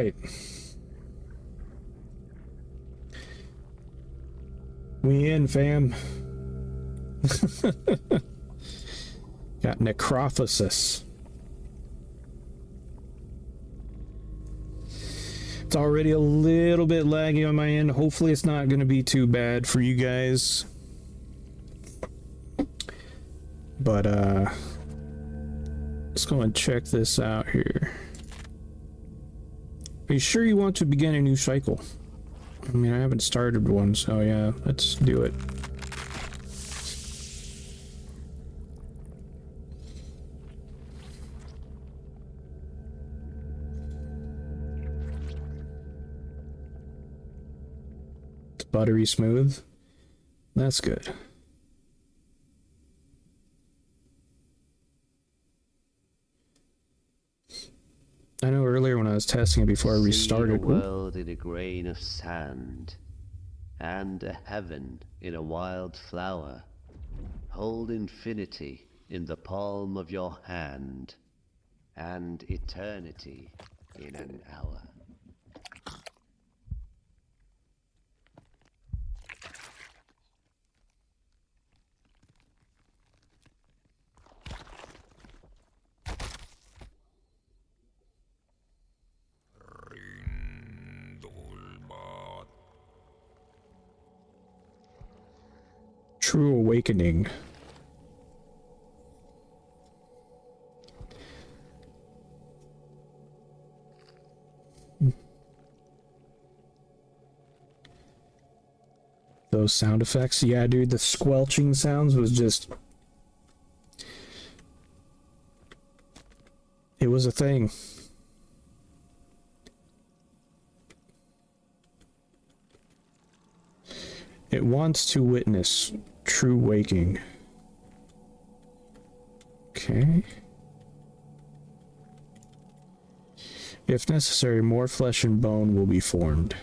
right. We in, fam. Got Necrophosis. It's already a little bit laggy on my end. Hopefully it's not going to be too bad for you guys. But, let's go and check this out here. Are you sure you want to begin a new cycle? I mean, I haven't started one, so yeah, let's do it. It's buttery smooth. That's good. I know earlier when I was testing it before I restarted. See a world in a grain of sand, and a heaven in a wild flower. Hold infinity in the palm of your hand, and eternity in an hour. True awakening. Those sound effects, yeah, dude, the squelching sounds was just... It was a thing. It wants to witness true waking. Okay. If necessary, more flesh and bone will be formed.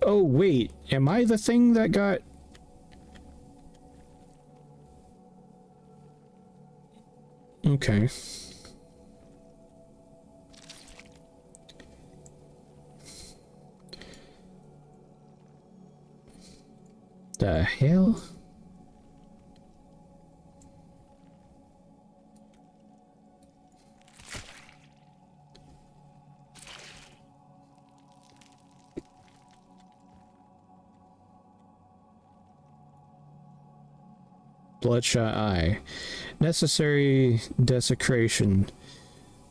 Oh, wait. Am I the thing that got... Okay. The hell? Bloodshot eye. Necessary desecration.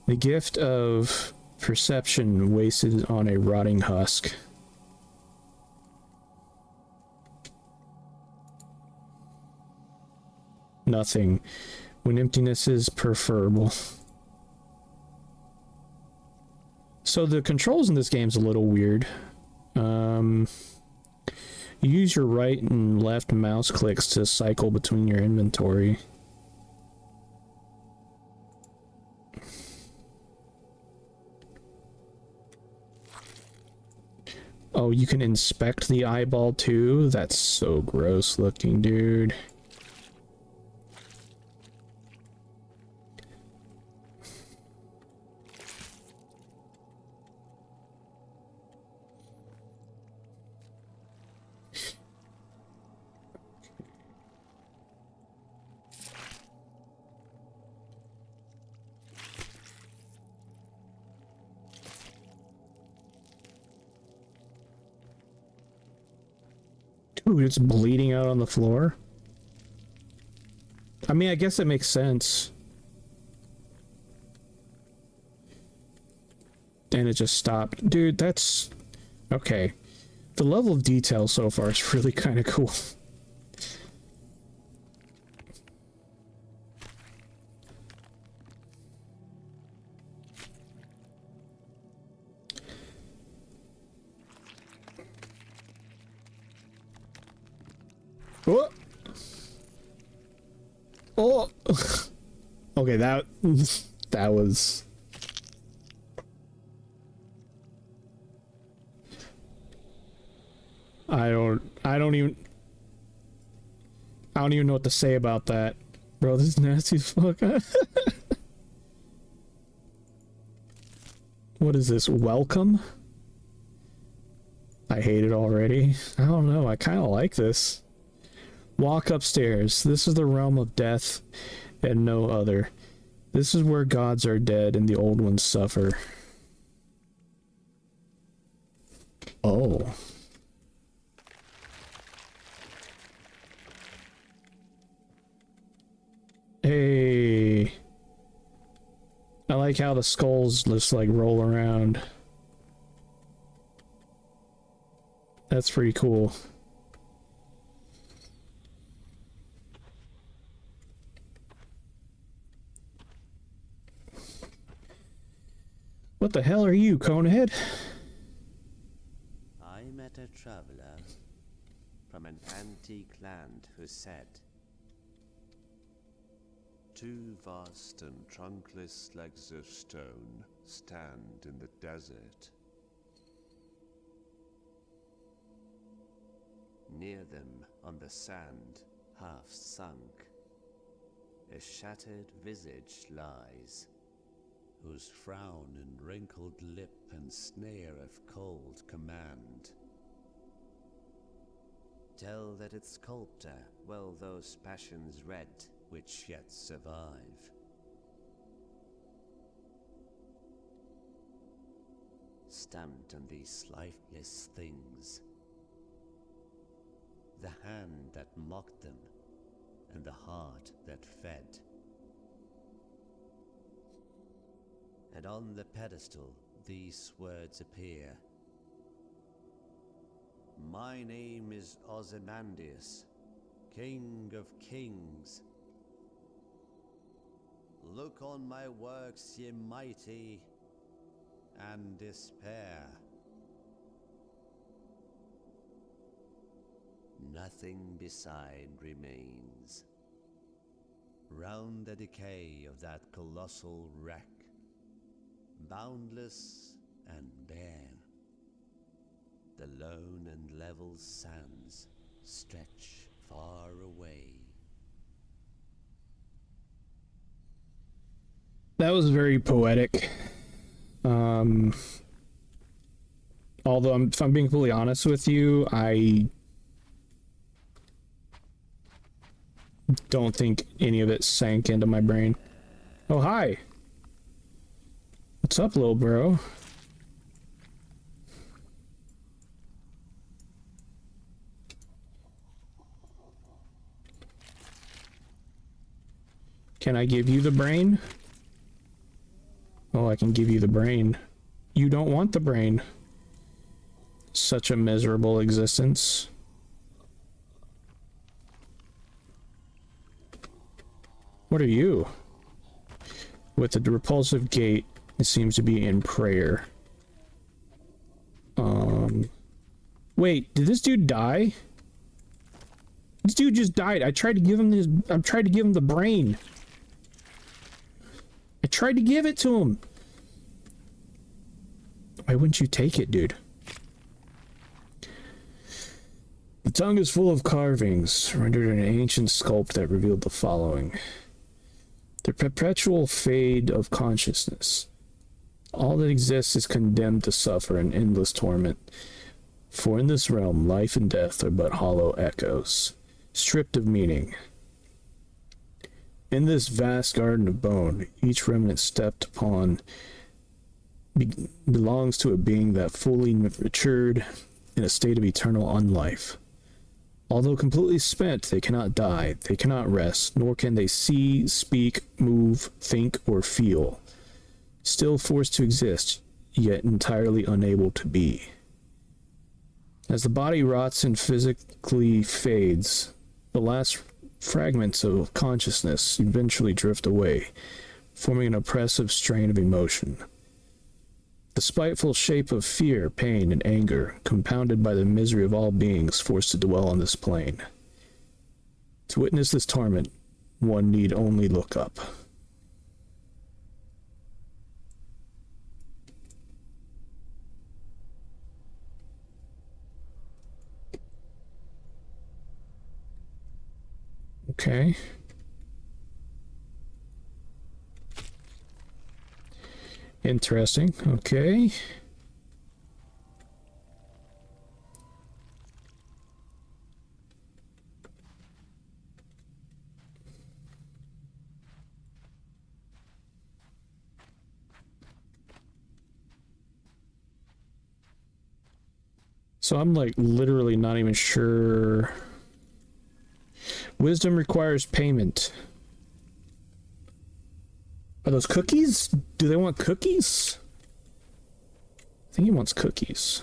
The gift of perception wasted on a rotting husk. Nothing. When emptiness is preferable. So the controls in this game's a little weird. You use your right and left mouse clicks to cycle between your inventory. Oh, you can inspect the eyeball too? That's so gross looking, dude. Dude, it's bleeding out on the floor. I mean, I guess it makes sense. And it just stopped. Dude, that's... Okay. The level of detail so far is really kind of cool. Oh! Oh! Okay, that was... I don't even know what to say about that. Bro, this is nasty as fuck. What is this? Welcome? I hate it already. I don't know. I kind of like this. Walk upstairs. This is the realm of death and no other. This is where gods are dead and the old ones suffer. Oh. Hey. I like how the skulls just like roll around. That's pretty cool. What the hell are you, Conehead? I met a traveler from an antique land who said, "Two vast and trunkless legs of stone stand in the desert. Near them, on the sand, half sunk, a shattered visage lies, whose frown and wrinkled lip and snare of cold command tell that its sculptor well those passions read which yet survive. Stamped on these lifeless things, the hand that mocked them, and the heart that fed. And on the pedestal these words appear. My name is Ozymandias, King of Kings. Look on my works, ye mighty, and despair. Nothing beside remains. Round the decay of that colossal wreck, boundless and bare, the lone and level sands stretch far away. That was very poetic. Although if I'm being fully honest with you, I don't think any of it sank into my brain. Oh, hi. What's up, little bro? Can I give you the brain? Oh, I can give you the brain. You don't want the brain. Such a miserable existence. What are you? With a repulsive gait, it seems to be in prayer. Wait, did this dude die? This dude just died. I tried to give him the brain. I tried to give it to him. Why wouldn't you take it, dude? The tongue is full of carvings, rendered in an ancient sculpt that revealed the following. The perpetual fade of consciousness. All that exists is condemned to suffer an endless torment. For in this realm, life and death are but hollow echoes, stripped of meaning. In this vast garden of bone, each remnant stepped upon belongs to a being that fully matured in a state of eternal unlife. Although completely spent, they cannot die, they cannot rest, nor can they see, speak, move, think, or feel. Still forced to exist, yet entirely unable to be. As the body rots and physically fades, the last fragments of consciousness eventually drift away, forming an oppressive strain of emotion. The spiteful shape of fear, pain, and anger, compounded by the misery of all beings forced to dwell on this plane. To witness this torment, one need only look up. Okay. Interesting. Okay. So I'm like literally not even sure. Wisdom requires payment. Are those cookies? Do they want cookies? I think he wants cookies.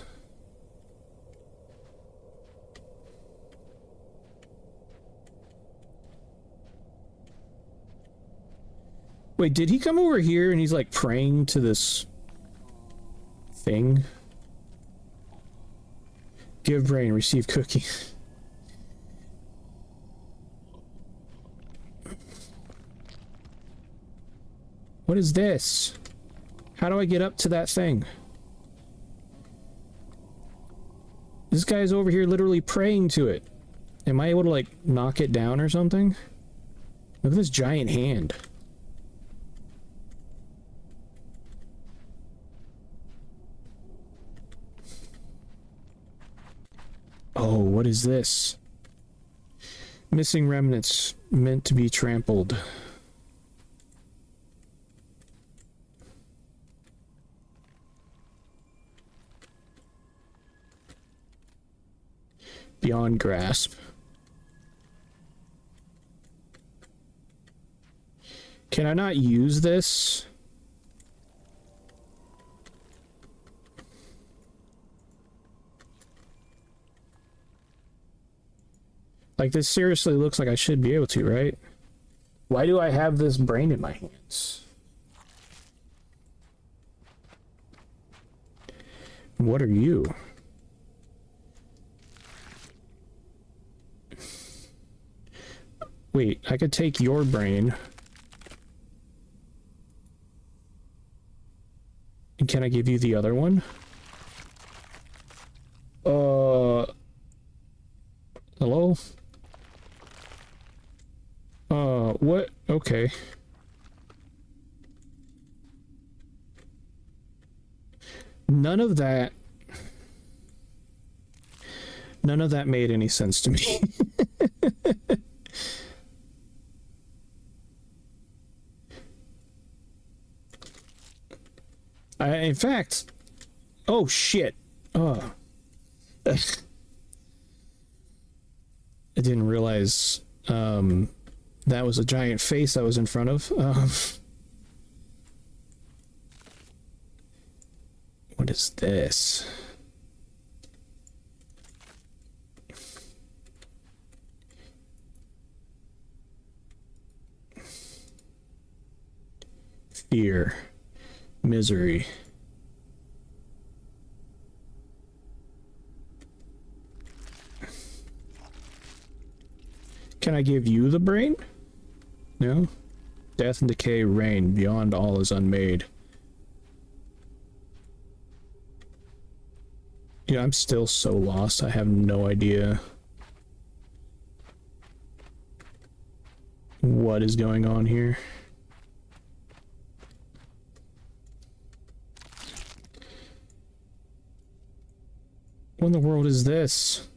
Wait, did he come over here and he's like praying to this thing? Give brain, receive cookie. What is this? How do I get up to that thing? This guy's over here literally praying to it. Am I able to like knock it down or something? Look at this giant hand. Oh, what is this? Missing remnants meant to be trampled. Beyond grasp. Can I not use this? Like, this seriously looks like I should be able to, right? Why do I have this brain in my hands? What are you? Wait, I could take your brain. And can I give you the other one? Hello? What? Okay. None of that made any sense to me. In fact, oh shit. Oh. I didn't realize that was a giant face I was in front of. What is this? Fear. Misery. Can I give you the brain? No? Death and decay reign. Beyond all is unmade. Yeah, I'm still so lost. I have no idea what is going on here. What in the world is this?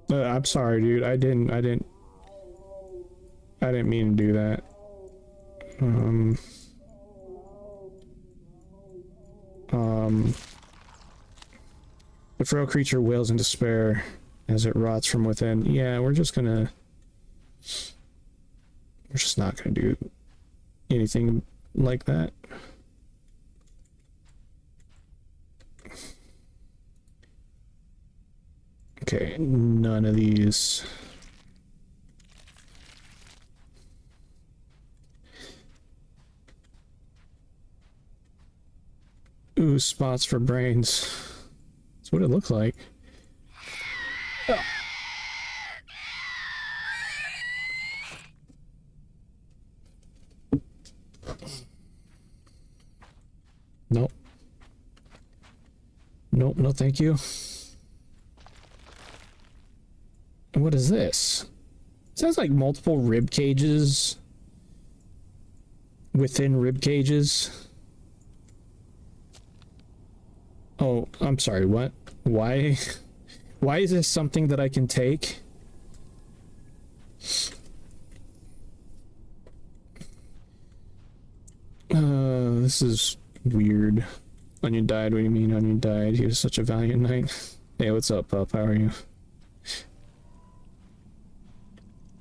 I'm sorry, dude. I didn't mean to do that. The frail creature wails in despair as it rots from within. Yeah, we're just not gonna do anything like that. Okay, none of these. Ooh, spots for brains. That's what it looks like. Oh. Nope. Nope, no thank you. What is this? It sounds like multiple rib cages within rib cages. Oh, I'm sorry, what? Why? Why is this something that I can take? This is weird. Onion died, what do you mean Onion died? He was such a valiant knight. Hey, what's up, pup? How are you?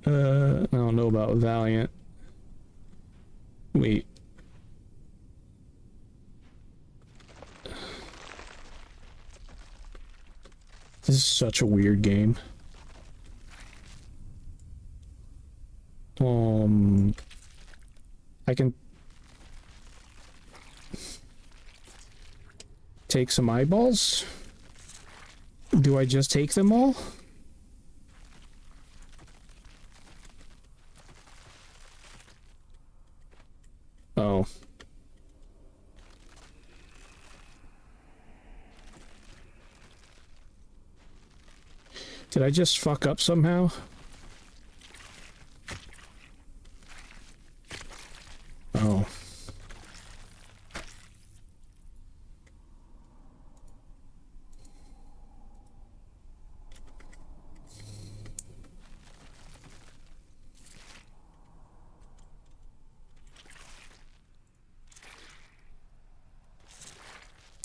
I don't know about valiant. Wait. This is such a weird game. I can take some eyeballs? Do I just take them all? Oh. Did I just fuck up somehow? Oh.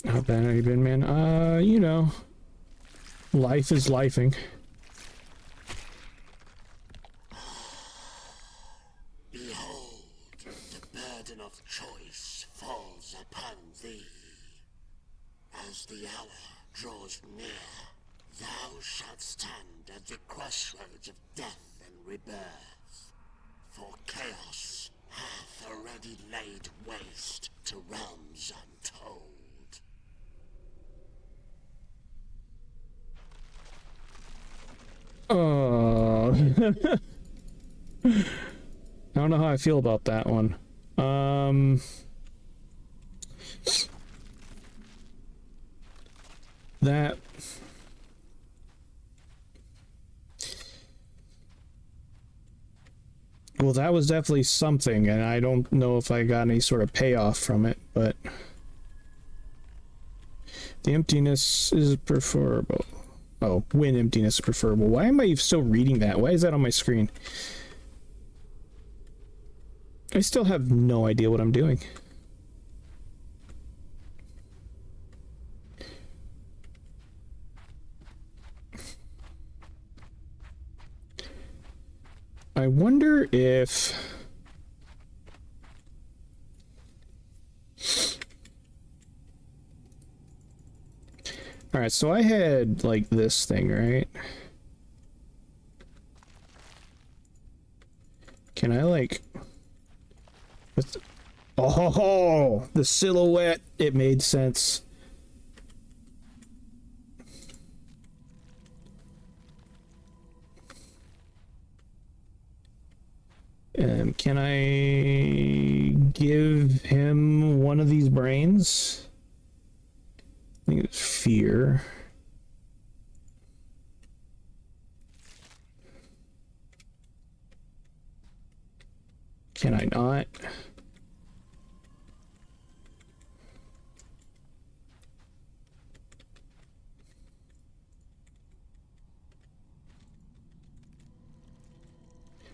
How bad have you been, man? You know, life is lifing. Behold, the burden of choice falls upon thee. As the hour draws near, thou shalt stand at the crossroads of death and rebirth. For chaos hath already laid waste to realms untold. Oh. I don't know how I feel about that one. That... Well, that was definitely something, and I don't know if I got any sort of payoff from it, but... The emptiness is preferable. Oh, when emptiness is preferable. Why am I still reading that? Why is that on my screen? I still have no idea what I'm doing. I wonder if... Alright, so I had, like, this thing, right? Can I, like... Oh, the silhouette! It made sense. Can I give him one of these brains? I think it's fear. Can I not?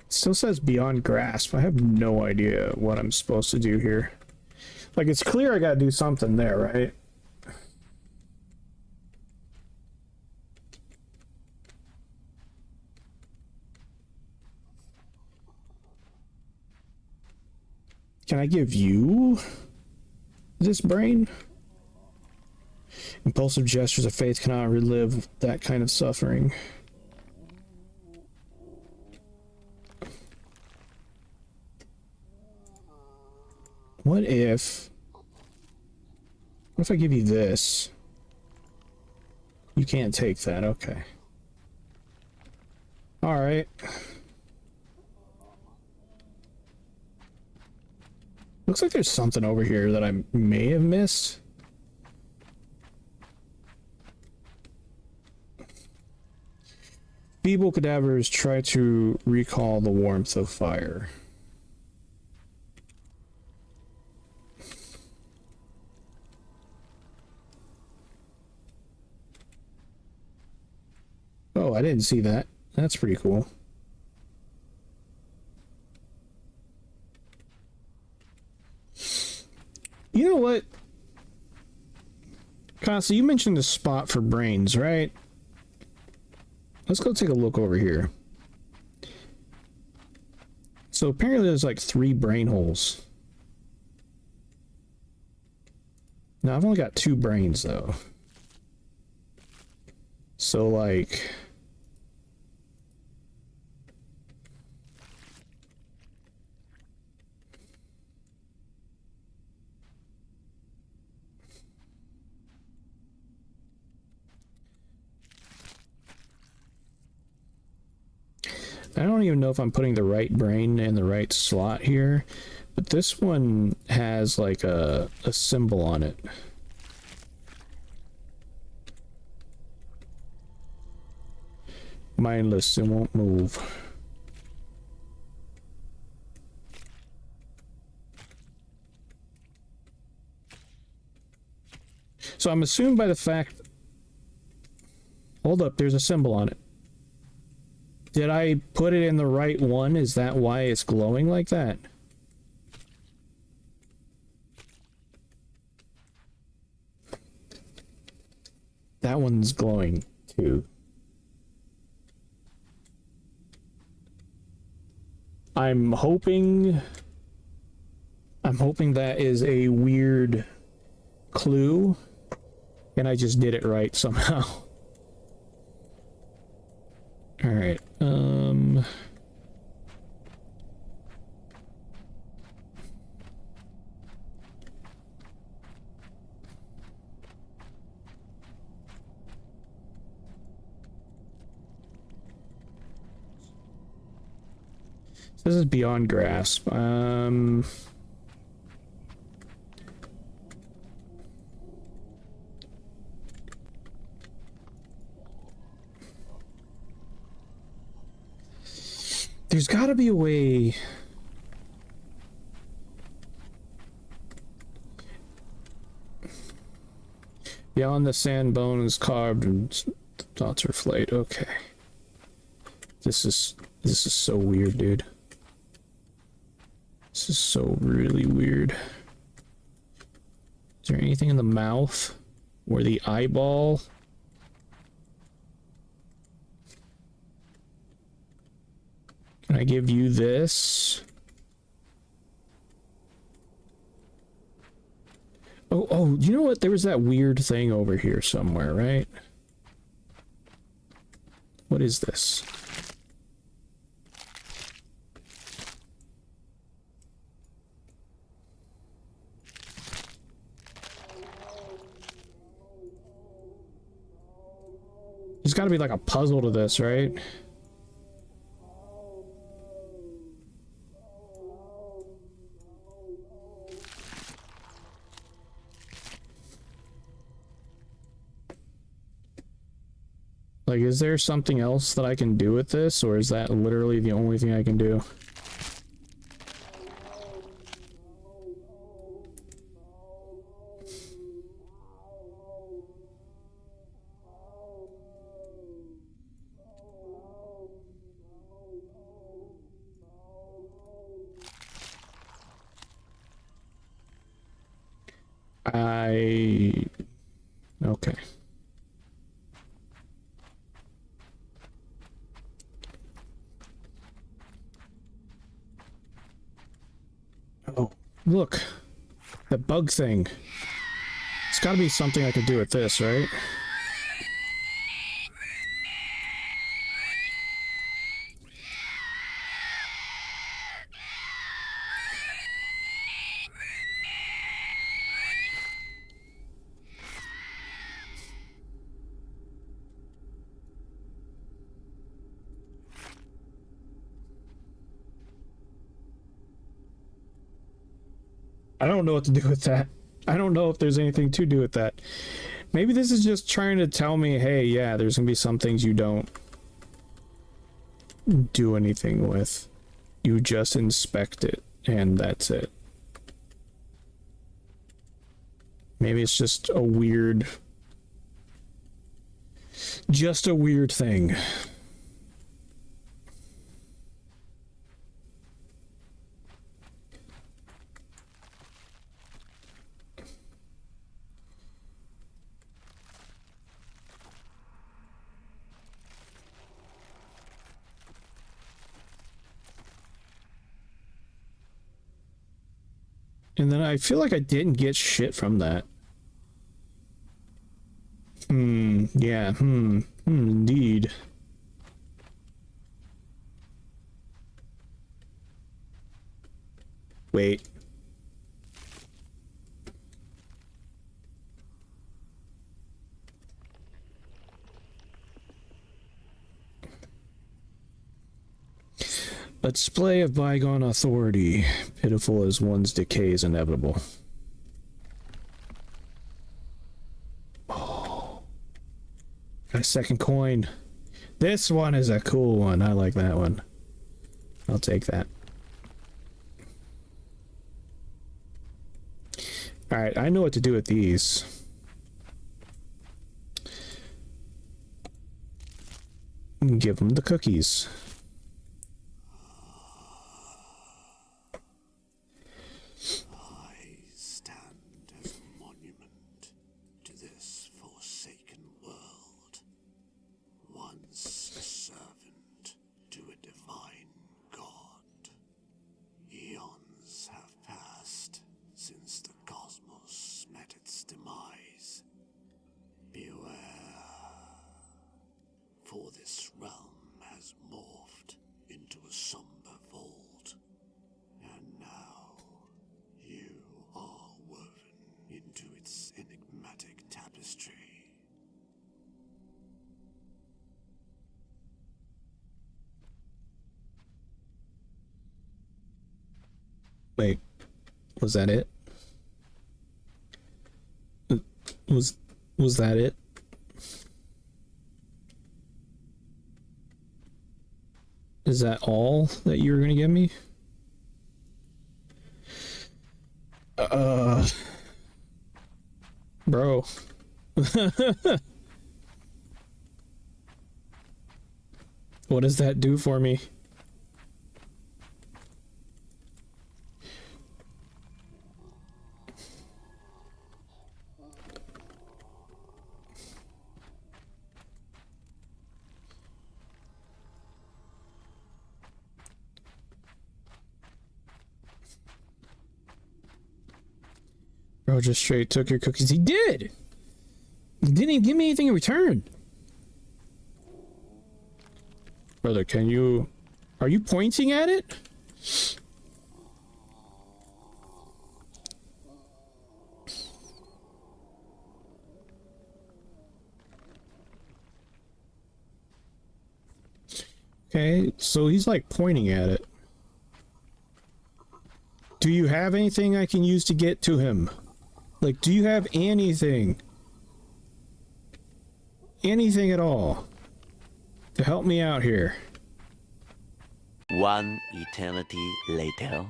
It still says beyond grasp. I have no idea what I'm supposed to do here. Like, it's clear I gotta do something there, right? Can I give you this brain? Impulsive gestures of faith cannot relive that kind of suffering. What if I give you this? You can't take that, okay. Alright. Looks like there's something over here that I may have missed. Feeble cadavers try to recall the warmth of fire. Oh, I didn't see that. That's pretty cool. You know what? Casa, you mentioned the spot for brains, right? Let's go take a look over here. So apparently there's like 3 brain holes. Now I've only got 2 brains though. So like... I don't even know if I'm putting the right brain in the right slot here, but this one has like a symbol on it. Mindless, it won't move. So I'm assuming by the fact... Hold up, there's a symbol on it. Did I put it in the right one? Is that why it's glowing like that? That one's glowing too. I'm hoping that is a weird clue and I just did it right somehow. All right. This is beyond grasp. There's got to be a way. Beyond the sand, bone is carved and dots are flayed. Okay. This is so weird, dude. This is so really weird. Is there anything in the mouth or the eyeball? Can I give you this? Oh, you know what? There was that weird thing over here somewhere, right? What is this? There's got to be like a puzzle to this, right? Like, is there something else that I can do with this, or is that literally the only thing I can do? Okay. Oh, look. The bug thing. It's gotta be something I could do with this, right? I don't know what to do with that. I don't know if there's anything to do with that. Maybe this is just trying to tell me, hey, yeah, there's gonna be some things you don't do anything with. You just inspect it, and that's it. Maybe it's just a weird thing. And then I feel like I didn't get shit from that. Yeah, indeed. Wait. A display of bygone authority, pitiful as one's decay is inevitable. Oh. Got a second coin. This one is a cool one. I like that one. I'll take that. Alright, I know what to do with these. Give them the cookies. Wait, was that it? Was that it? Is that all that you were gonna give me? Bro. What does that do for me? Bro just straight took your cookies. He did! He didn't even give me anything in return. Brother, can you... Are you pointing at it? Okay, so he's like pointing at it. Do you have anything I can use to get to him? Like, do you have anything? Anything at all to help me out here? One eternity later.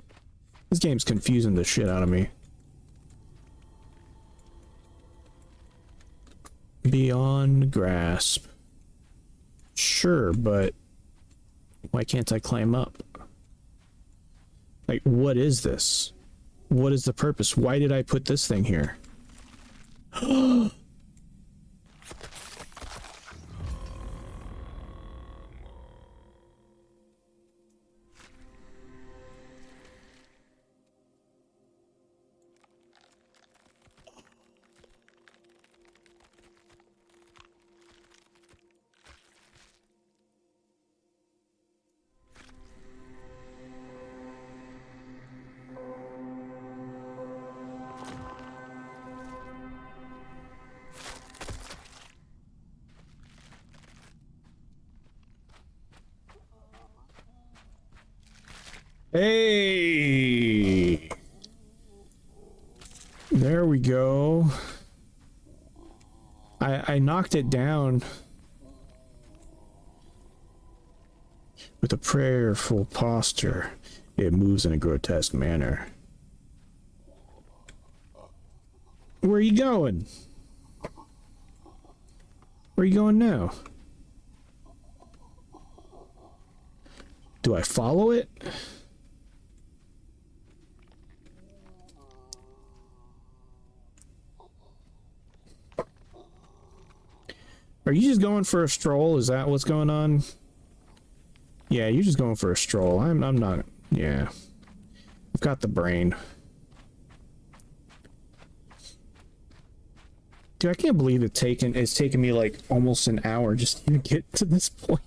This game's confusing the shit out of me. Beyond grasp. Sure, but why can't I climb up? Like, what is this? What is the purpose? Why did I put this thing here? Hey! There we go. I knocked it down. With a prayerful posture, it moves in a grotesque manner. Where are you going? Where are you going now? Do I follow it? Are you just going for a stroll? Is that what's going on? Yeah, you're just going for a stroll. I'm not. Yeah. I've got the brain. Dude, I can't believe it's taken me like almost an hour just to get to this point.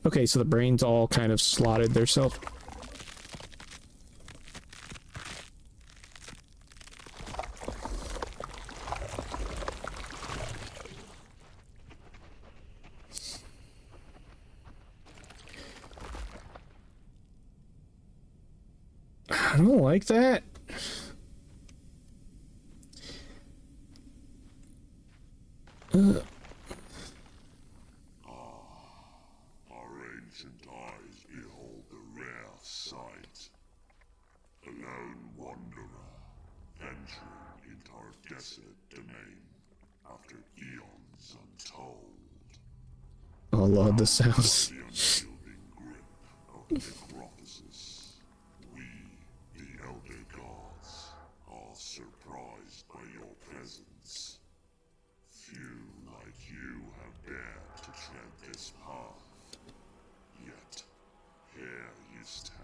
Okay, so the brains all kind of slotted theirself. I don't like that. Our ancient eyes behold the rare sight. A lone wanderer venturing into our desolate domain after eons untold. Oh Lord, this sounds. The unyielding grip of Necrophosis. We, the elder gods, are surprised by your presence. Few like you have dared to tread this path. Yet, here you stand,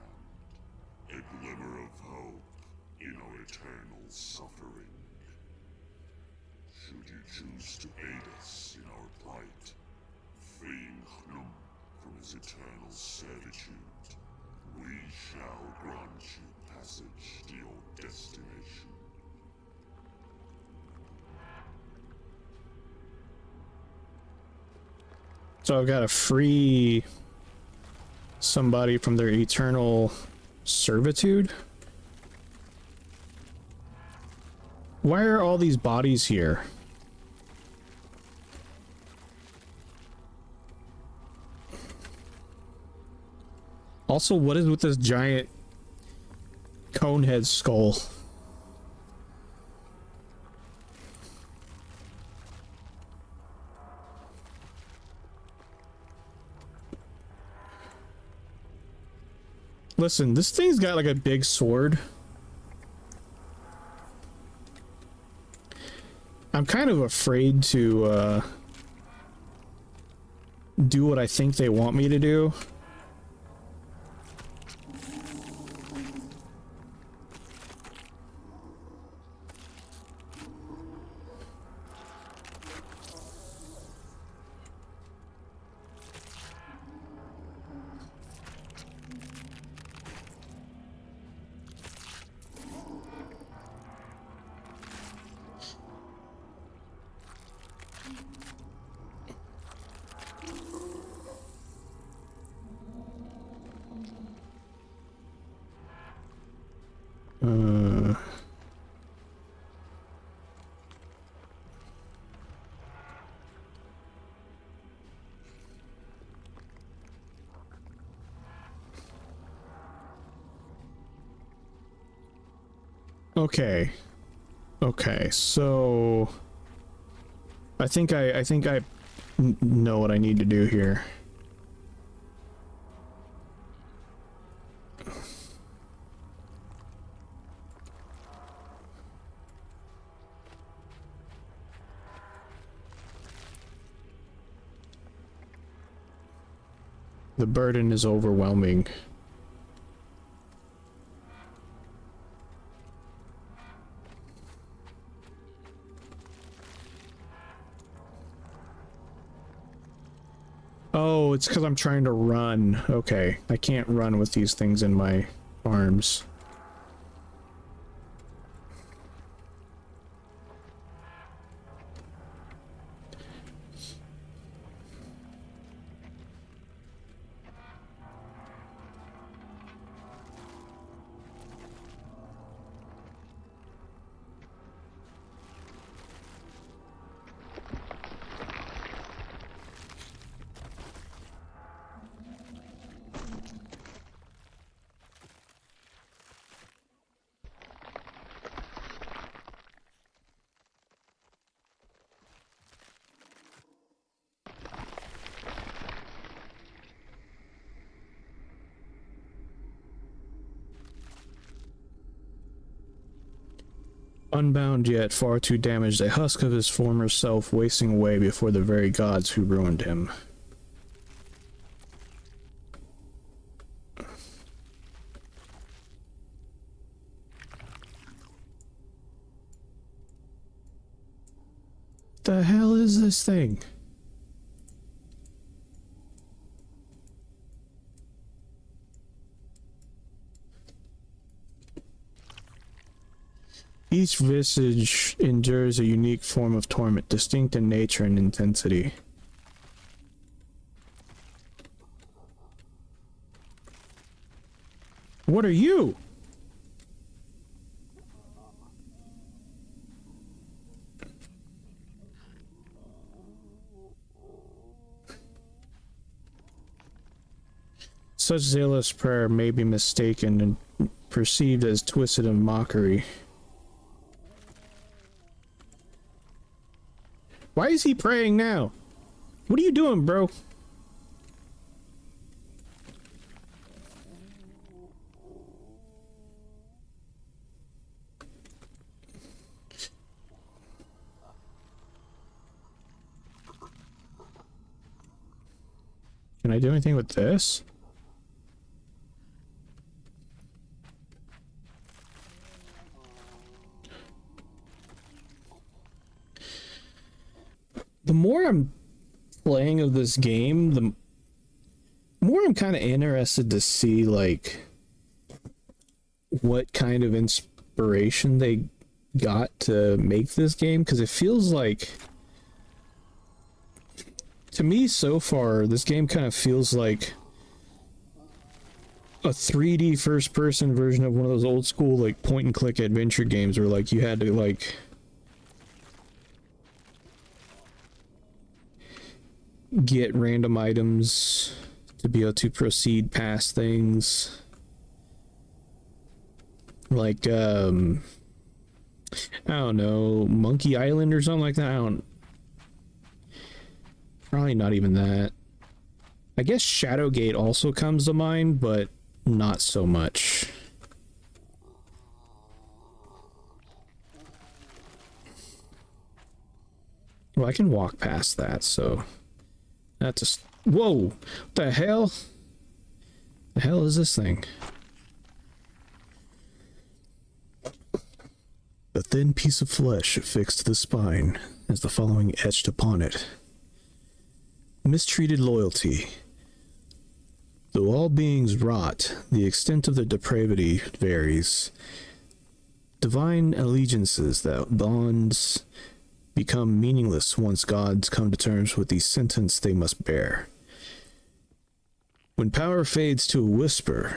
a glimmer of hope in our eternal suffering. Should you choose to aid us in our plight, freeing Hnum from his eternal servitude, we shall grant you passage to your destination. So I've got to free somebody from their eternal servitude? Why are all these bodies here? Also, what is with this giant conehead skull? Listen, this thing's got like a big sword. I'm kind of afraid to do what I think they want me to do. Okay. Okay, so I think I know what I need to do here. The burden is overwhelming. Oh, it's because I'm trying to run. Okay, I can't run with these things in my arms. Unbound yet far too damaged, a husk of his former self wasting away before the very gods who ruined him. The hell is this thing? Each visage endures a unique form of torment, distinct in nature and intensity. What are you? Such zealous prayer may be mistaken and perceived as twisted in mockery. Why is he praying now? What are you doing, bro? Can I do anything with this? The more I'm playing of this game, the more I'm kind of interested to see, like, what kind of inspiration they got to make this game, because it feels like, to me so far, this game kind of feels like a 3D first-person version of one of those old school, like, point-and-click adventure games where, like, you had to, like, get random items to be able to proceed past things. Like, I don't know, Monkey Island or something like that. Probably not even that. I guess Shadowgate also comes to mind, but not so much. Well, I can walk past that, so that's just... Whoa! What the hell? The hell is this thing? A thin piece of flesh affixed to the spine, as the following etched upon it. Mistreated loyalty. Though all beings rot, the extent of their depravity varies. Divine allegiances that bonds become meaningless once gods come to terms with the sentence they must bear. When power fades to a whisper,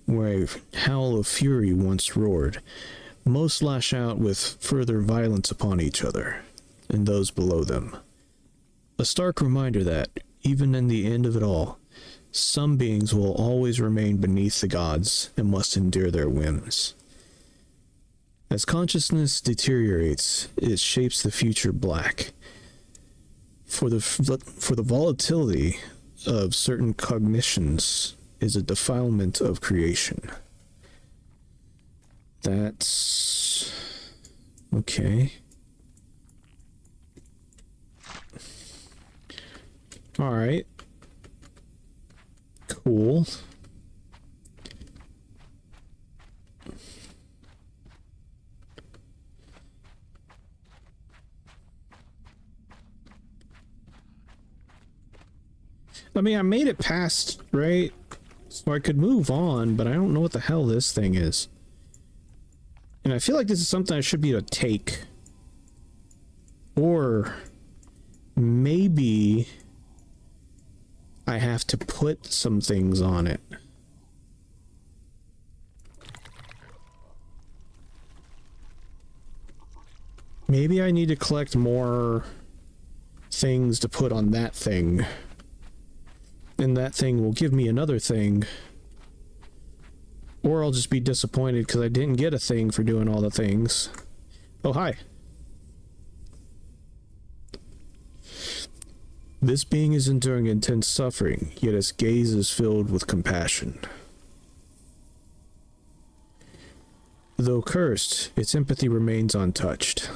where a howl of fury once roared, most lash out with further violence upon each other and those below them. A stark reminder that, even in the end of it all, some beings will always remain beneath the gods and must endure their whims. As consciousness deteriorates, it shapes the future black. For the volatility of certain cognitions is a defilement of creation. That's... okay. Alright. Cool. I mean, I made it past, right? So I could move on, but I don't know what the hell this thing is. And I feel like this is something I should be able to take. Or maybe I have to put some things on it. Maybe I need to collect more things to put on that thing. And that thing will give me another thing. Or I'll just be disappointed because I didn't get a thing for doing all the things. Oh, hi. This being is enduring intense suffering, yet its gaze is filled with compassion. Though cursed, its empathy remains untouched.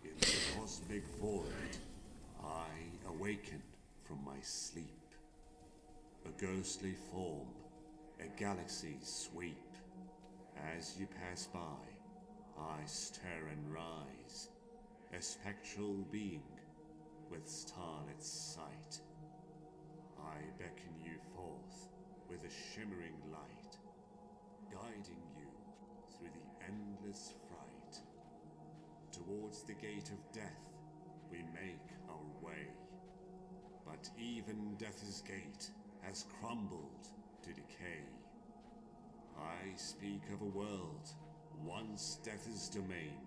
In the cosmic void, I awaken from my sleep. A ghostly form, a galaxy's sweep. As you pass by, I stir and rise, a spectral being with starlit sight. I beckon you forth with a shimmering light, guiding you through the endless fright. Towards the gate of death we make our way, but even death's gate has crumbled to decay. I speak of a world once death's domain,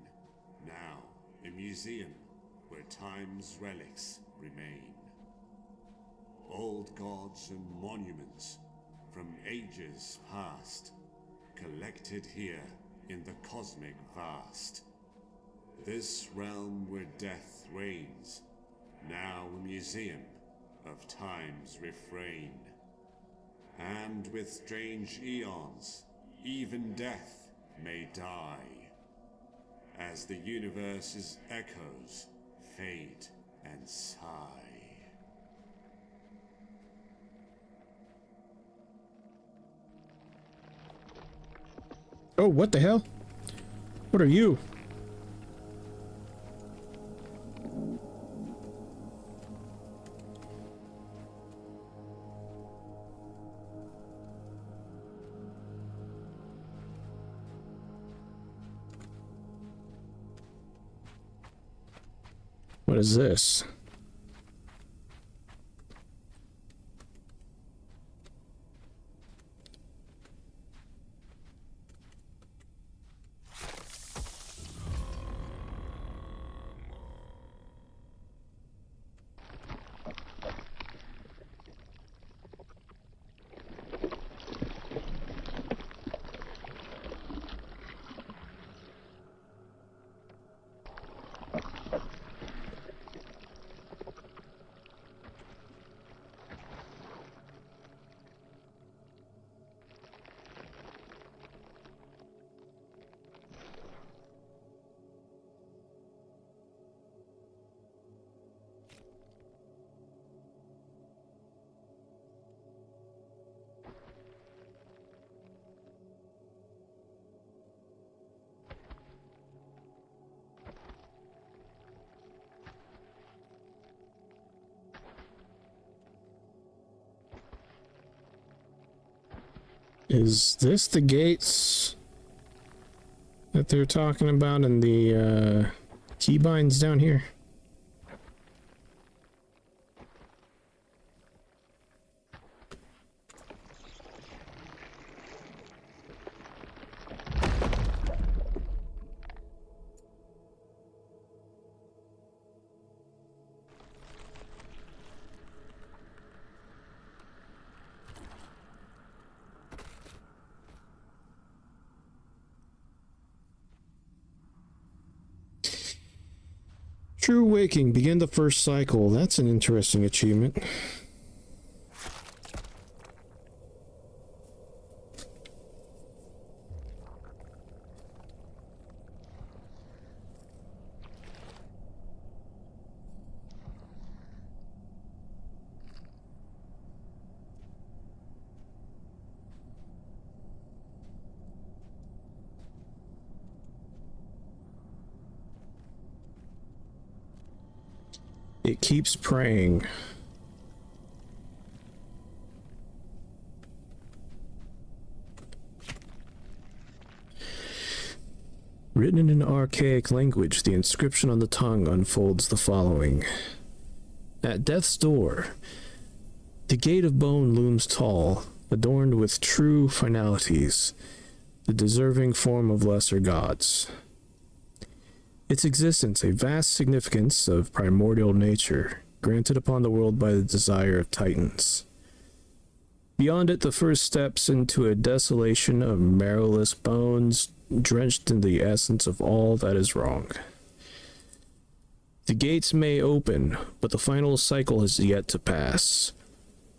now a museum where time's relics remain. Old gods and monuments from ages past, collected here in the cosmic vast. This realm where death reigns, now a museum of time's refrain. And with strange eons, even death may die, as the universe's echoes fade and sigh. Oh, what the hell? What are you? What is this? Is this the gates that they're talking about in the keybinds down here? True waking, begin the first cycle. That's an interesting achievement. It keeps praying. Written in an archaic language, the inscription on the tongue unfolds the following. At death's door, the gate of bone looms tall, adorned with true finalities, the deserving form of lesser gods. Its existence, a vast significance of primordial nature, granted upon the world by the desire of titans. Beyond it, the first steps into a desolation of marrowless bones, drenched in the essence of all that is wrong. The gates may open, but the final cycle has yet to pass.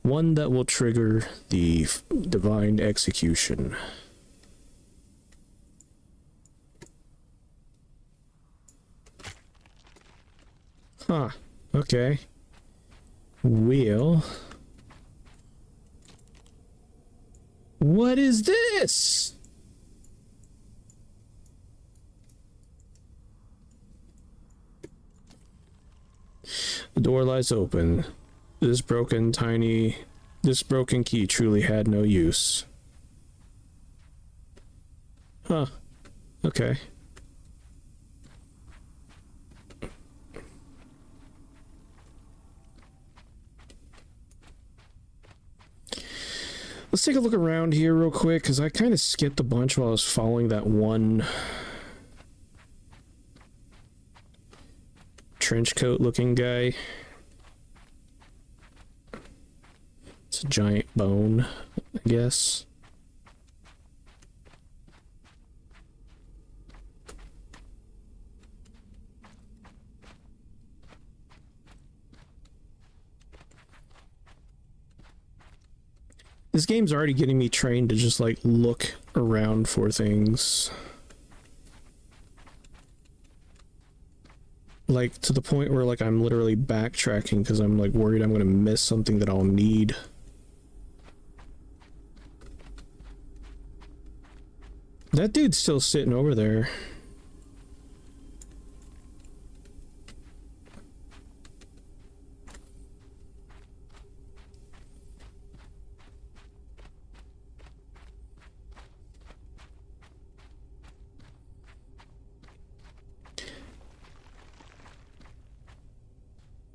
One that will trigger the divine execution. Huh. Okay. Well. What is this? The door lies open. This broken key truly had no use. Huh. Okay. Let's take a look around here real quick, because I kind of skipped a bunch while I was following that one trench coat looking guy. It's a giant bone, I guess. This game's already getting me trained to just like look around for things. Like to the point where like I'm literally backtracking because I'm like worried I'm gonna miss something that I'll need. That dude's still sitting over there.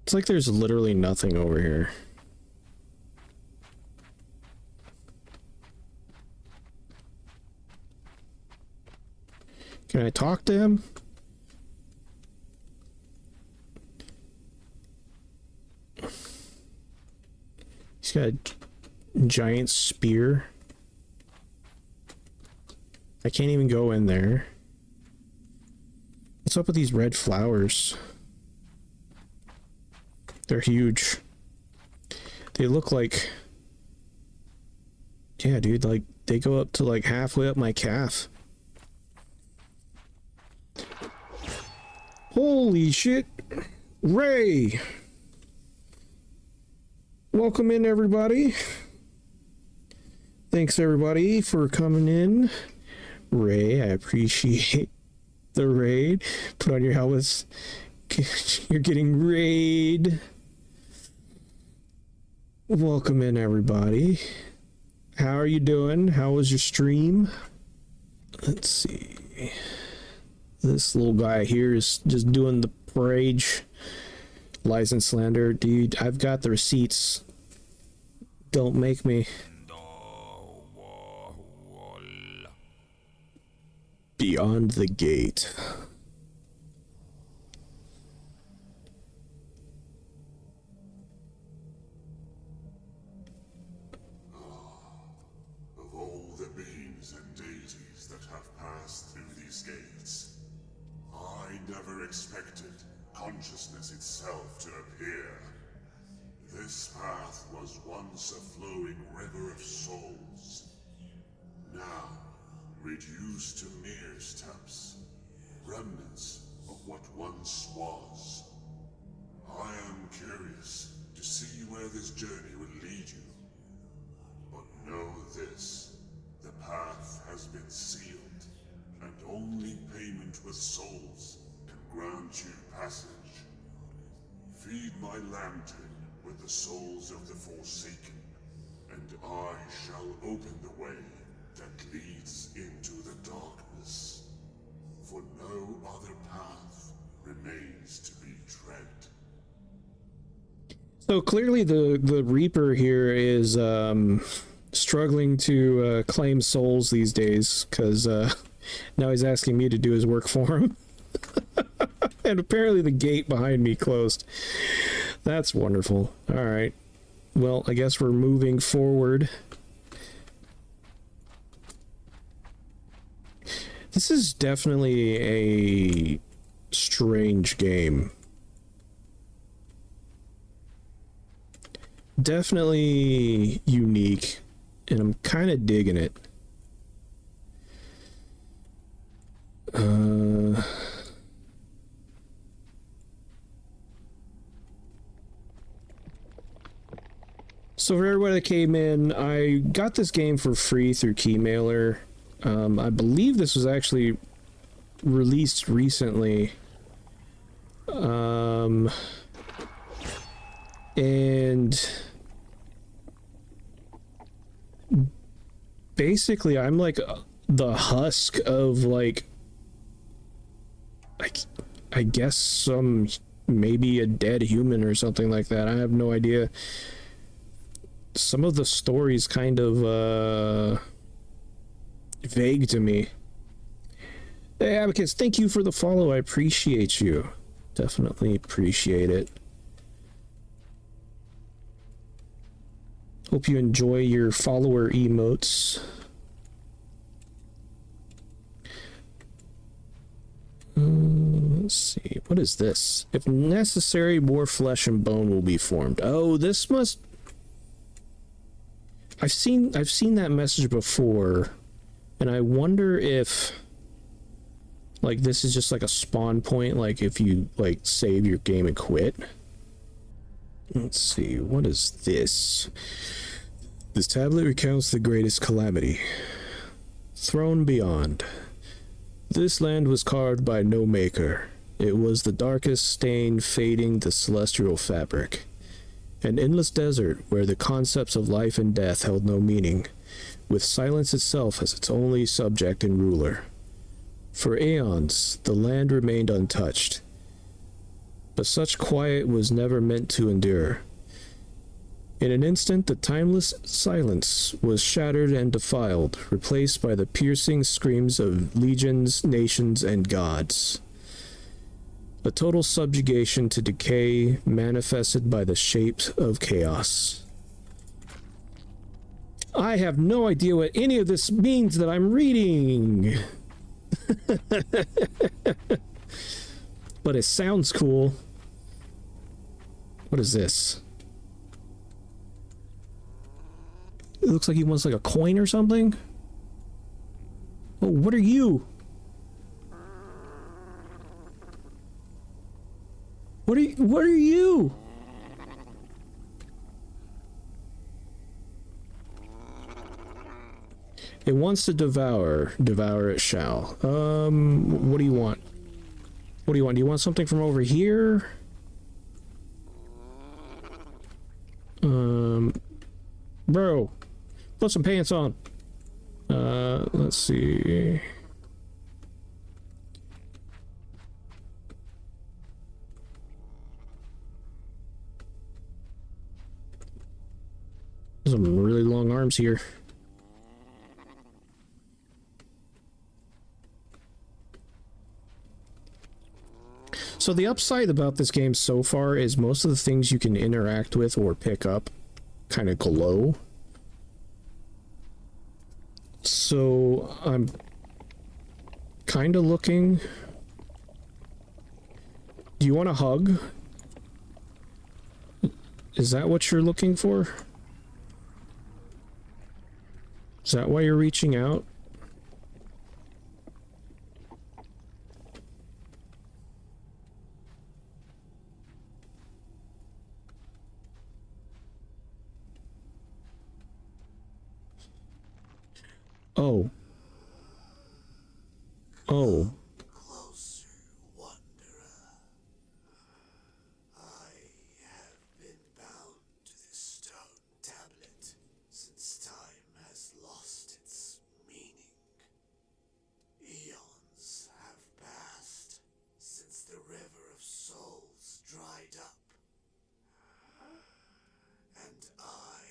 It's like there's literally nothing over here. Can I talk to him? He's got a giant spear. I can't even go in there. What's up with these red flowers? They're huge. They look like... Yeah, dude, like, they go up to like halfway up my calf. Holy shit! Ray! Welcome in, everybody. Thanks, everybody, for coming in. Ray, I appreciate the raid. Put on your helmets. You're getting raid. Welcome in, everybody. How are you doing? How was your stream? Let's see. This little guy here is just doing the parade. Lies and slander. Dude, I've got the receipts. Don't make me. Beyond the gate. Of all the beings and deities that have passed through these gates, I never expected consciousness itself to appear. This path was once a flowing river of souls. Now, reduced to mere steps, remnants of what once was. I am curious to see where this journey will lead you. But know this, the path has been sealed, and only payment with souls can grant you passage. Feed my lantern with the souls of the Forsaken, and I shall open the way that leads into the darkness. For no other path remains to be tread. So clearly the Reaper here is struggling to claim souls these days, because now he's asking me to do his work for him. And apparently the gate behind me closed. That's wonderful. All right. Well, I guess we're moving forward. This is definitely a strange game. Definitely unique, and I'm kind of digging it. So for everybody that came in, I got this game for free through Keymailer. I believe this was actually released recently. And basically I'm like the husk of like I guess some maybe a dead human or something like that. I have no idea. Some of the stories kind of vague to me. Hey Abacus, thank you for the follow. I appreciate you. Definitely appreciate it. Hope you enjoy your follower emotes. Let's see. What is this? If necessary, more flesh and bone will be formed. Oh, this must... I've seen that message before, and I wonder if like this is just like a spawn point, like if you like save your game and quit. Let's see, what is this? This tablet recounts the greatest calamity. Thrown beyond. This land was carved by no maker. It was the darkest stain fading the celestial fabric. An endless desert where the concepts of life and death held no meaning, with silence itself as its only subject and ruler. For aeons, the land remained untouched. But such quiet was never meant to endure. In an instant, the timeless silence was shattered and defiled, replaced by the piercing screams of legions, nations, and gods. A total subjugation to decay manifested by the shapes of chaos. I have no idea what any of this means that I'm reading. But it sounds cool. What is this? It looks like he wants like a coin or something. Oh, what are you? What are you? It wants to devour it shall. What do you want? What do you want? Do you want something from over here? Bro, put some pants on. Let's see. Some really long arms here. So the upside about this game so far is most of the things you can interact with or pick up kind of glow. So I'm kind of looking. Do you want a hug? Is that what you're looking for? Is that why you're reaching out? Oh. Oh. Closer, wanderer. I have been bound to this stone tablet since time has lost its meaning. Eons have passed since the river of souls dried up. And I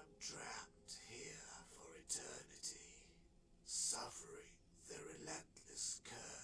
am trapped here for eternity, suffering the relentless curse.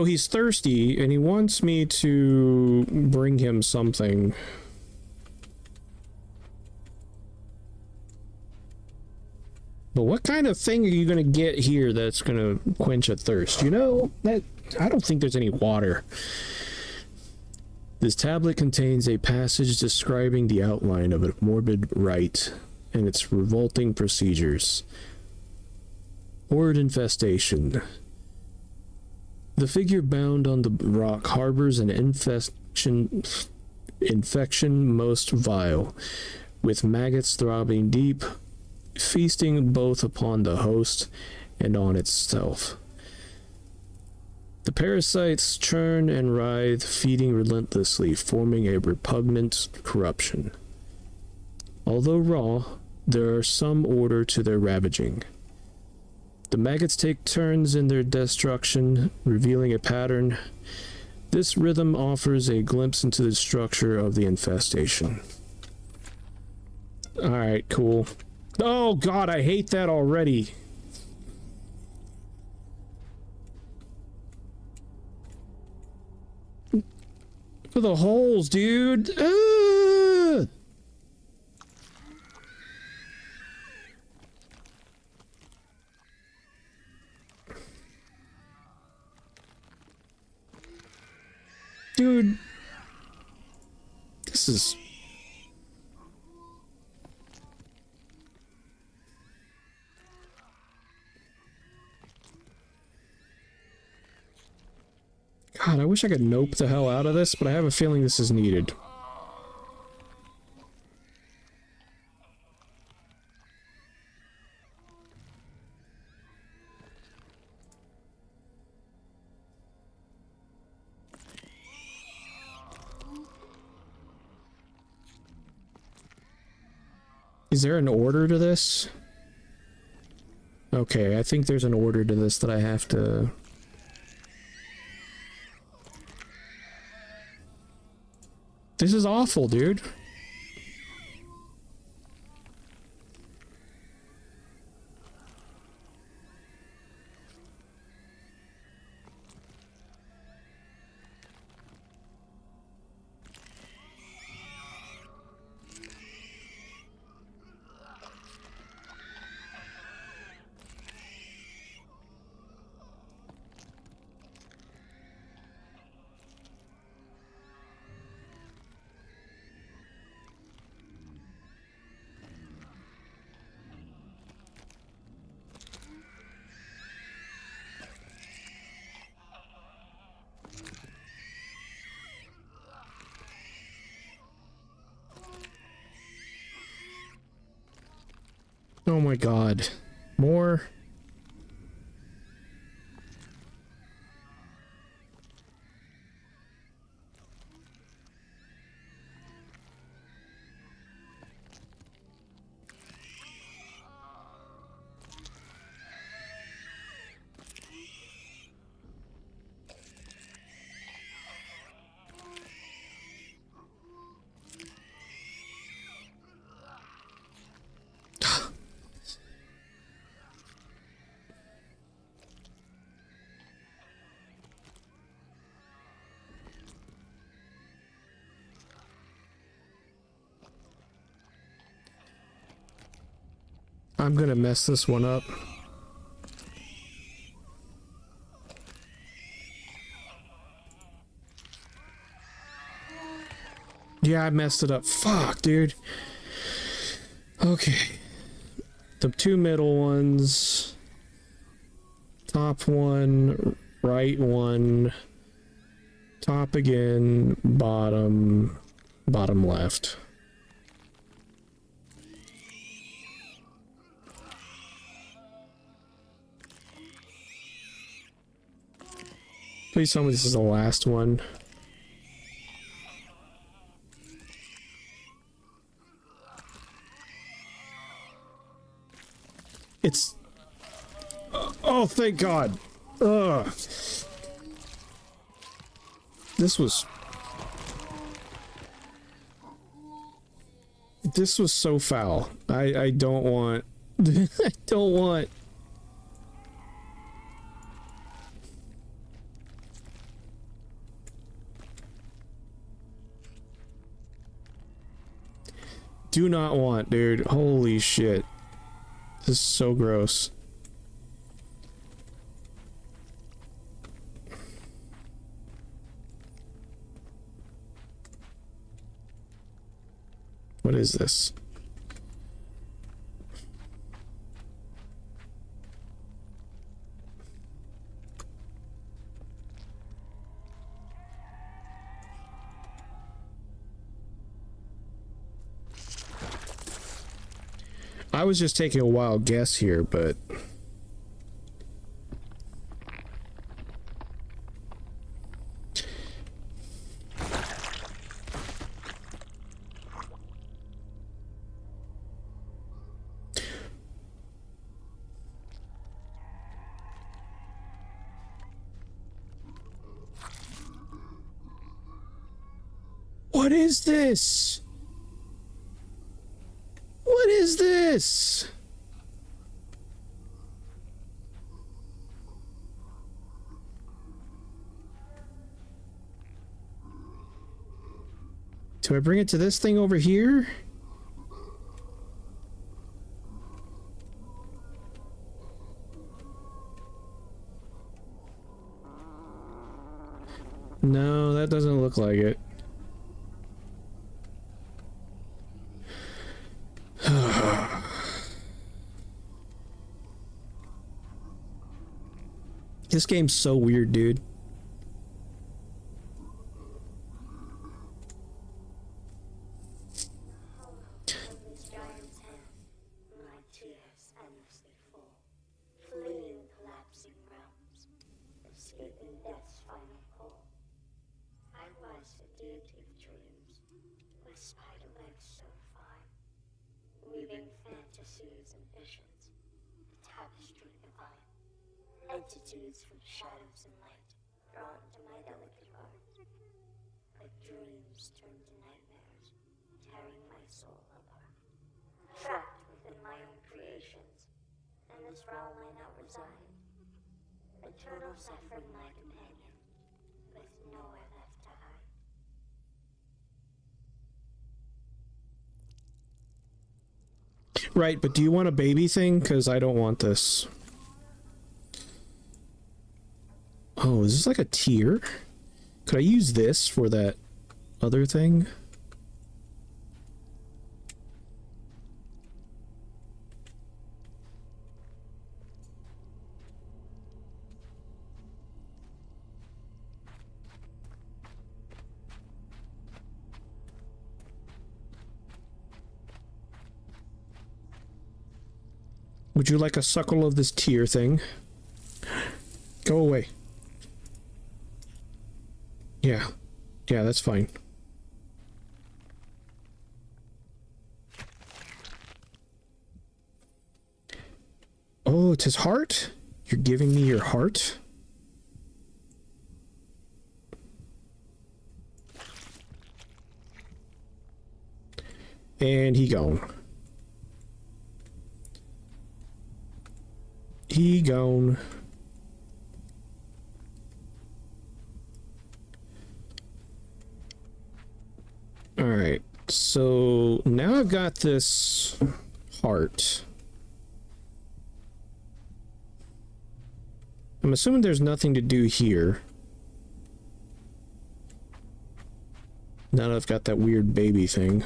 So he's thirsty, and he wants me to bring him something. But what kind of thing are you gonna get here that's gonna quench a thirst? You know, that I don't think there's any water. This tablet contains a passage describing the outline of a morbid rite and its revolting procedures. Horde infestation. The figure bound on the rock harbors an infection most vile, with maggots throbbing deep, feasting both upon the host and on itself. The parasites churn and writhe, feeding relentlessly, forming a repugnant corruption. Although raw, there are some order to their ravaging. The maggots take turns in their destruction, revealing a pattern. This rhythm offers a glimpse into the structure of the infestation. Alright, cool. Oh god, I hate that already. For the holes, dude. Dude, this is... God, I wish I could nope the hell out of this, but I have a feeling this is needed. Is there an order to this? Okay, I think there's an order to this that I have to... This is awful, dude. Oh my god. More? I'm gonna mess this one up. Yeah, I messed it up. Fuck, dude. Okay. The two middle ones. Top one, right one. Top again, bottom, bottom left. Please tell me this is the last one. It's... oh, thank God. Ugh. This was so foul. I don't want... I don't want... do not want, dude. Holy shit. This is so gross. What is this? I was just taking a wild guess here, but what is this? What is this? Do I bring it to this thing over here? No, that doesn't look like it. This game's so weird, dude. Entities from shadows and light, drawn to my delicate art. Like dreams turned to nightmares, tearing my soul apart. Trapped within my own creations, in this realm I now reside. Eternal suffering my companion, with nowhere left to hide. Right, but do you want a baby thing? Because I don't want this. Oh, is this like a tier? Could I use this for that other thing? Would you like a suckle of this tier thing? Go away. Yeah. Yeah, that's fine. Oh, it's his heart? You're giving me your heart? And he gone. He gone. Alright, so now I've got this heart. I'm assuming there's nothing to do here. Now that I've got that weird baby thing.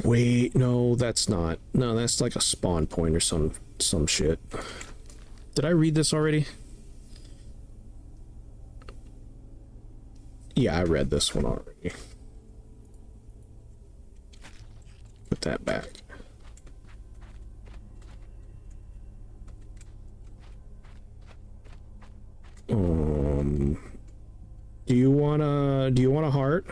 Wait, no, that's not. No, that's like a spawn point or some shit. Did I read this already? Yeah, I read this one already. Put that back. Do you want a heart?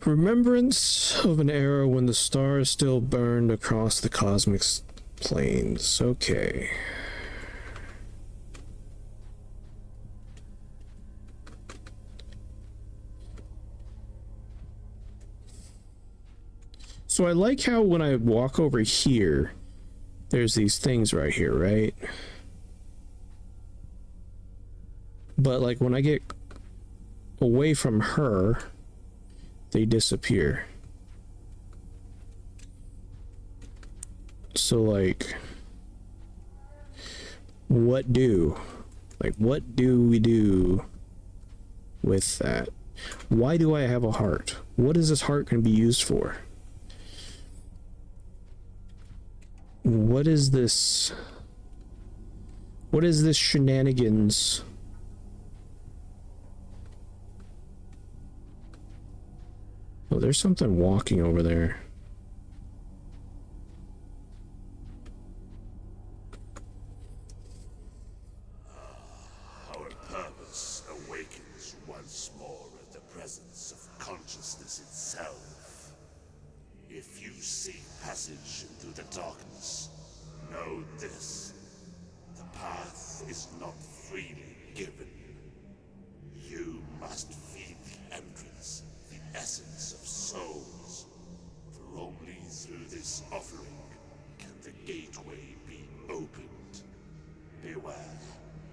Remembrance of an era when the stars still burned across the cosmic planes. Okay. So I like how when I walk over here, there's these things right here, right? But like when I get away from her, they disappear. So like, what do we do with that? Why do I have a heart? What is this heart going to be used for? What is this shenanigans? Oh, there's something walking over there. Our purpose awakens once more at the presence of consciousness itself. If you seek passage through the darkness, know this. The path is not freely given. You must feed the entrance, the essence of souls. For only through this offering can the gateway be opened. Beware,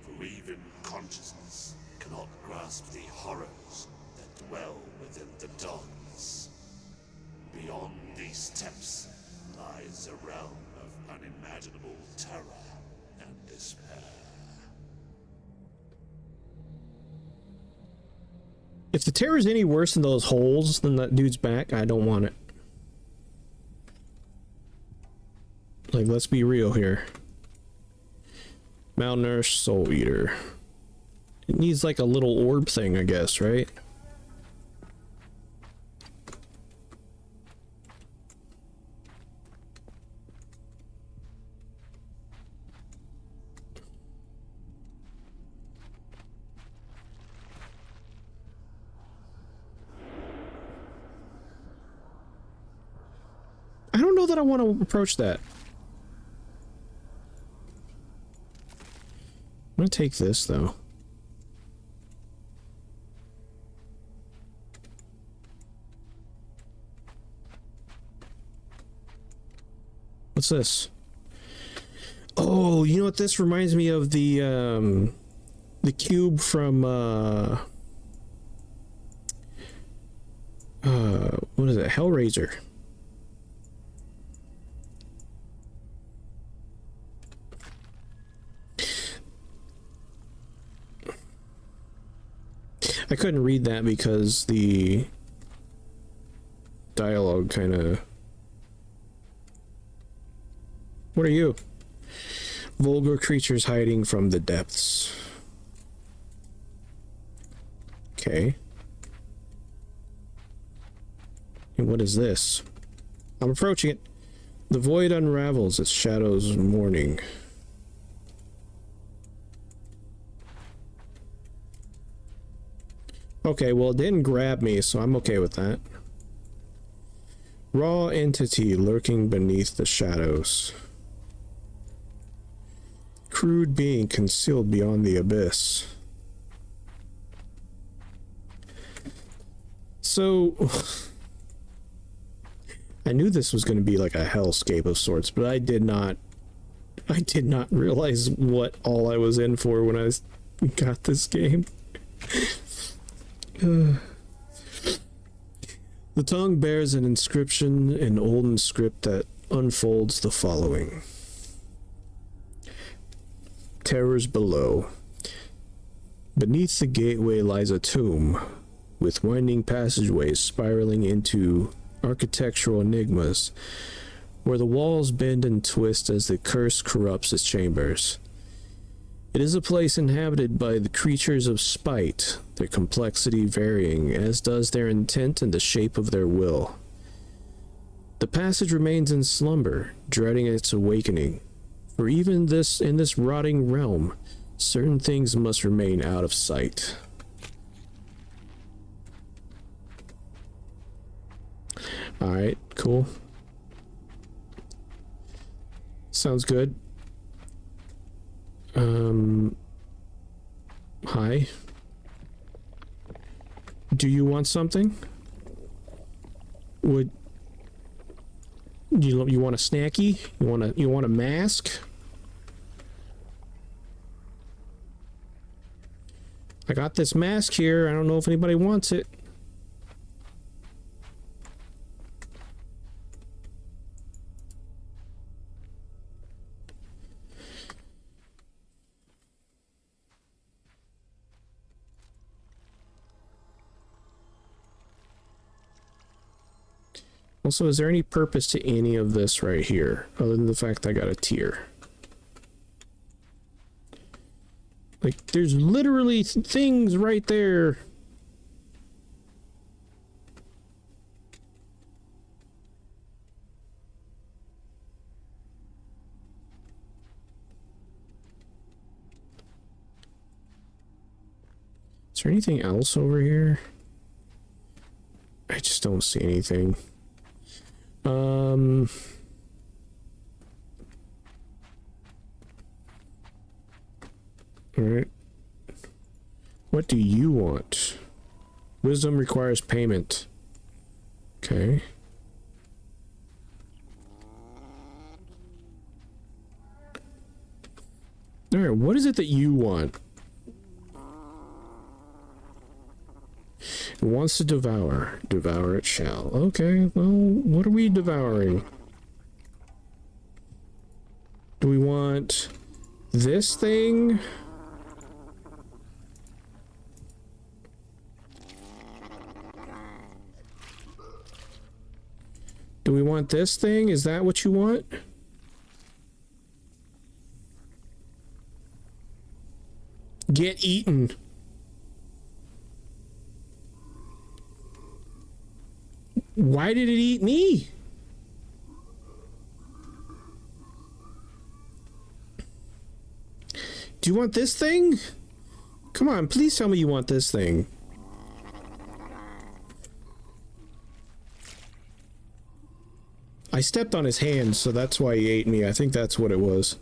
for even consciousness cannot grasp the horrors that dwell within the darkness. Beyond these steps lies a realm of unimaginable terror and despair. If the terror's any worse than those holes than that dude's back, I don't want it. Like, let's be real here. Malnourished soul eater. It needs like a little orb thing, I guess, right? I don't know that I want to approach that. I'm gonna take this though. What's this? Oh, you know what this reminds me of? The cube from what is it? Hellraiser. I couldn't read that because the dialogue kind of... What are you? Vulgar creatures hiding from the depths. Okay. And what is this? I'm approaching it. The void unravels its shadows mourning. Okay, well, it didn't grab me, so I'm okay with that. Raw entity lurking beneath the shadows. Crude being concealed beyond the abyss. So... I knew this was going to be like a hellscape of sorts, but I did not realize what all I was in for when I got this game. The tongue bears an inscription in olden script that unfolds the following. Terrors below. Beneath the gateway lies a tomb, with winding passageways spiraling into architectural enigmas, where the walls bend and twist as the curse corrupts its chambers. It is a place inhabited by the creatures of spite, their complexity varying, as does their intent and the shape of their will. The passage remains in slumber, dreading its awakening, for even in this rotting realm, certain things must remain out of sight. Alright, cool. Sounds good. Hi. Do you want something? Would you want a snacky? You want a mask? I got this mask here. I don't know if anybody wants it. Also, is there any purpose to any of this right here, other than the fact I got a tear? Like, there's literally things right there. Is there anything else over here? I just don't see anything. Alright. What do you want? Wisdom requires payment. Okay. Alright, what is it that you want? It wants to devour. Devour it shall. Okay, well, what are we devouring? Do we want this thing? Do we want this thing? Is that what you want? Get eaten. Why did it eat me? Do you want this thing? Come on, please tell me you want this thing. I stepped on his hand, so that's why he ate me. I think that's what it was.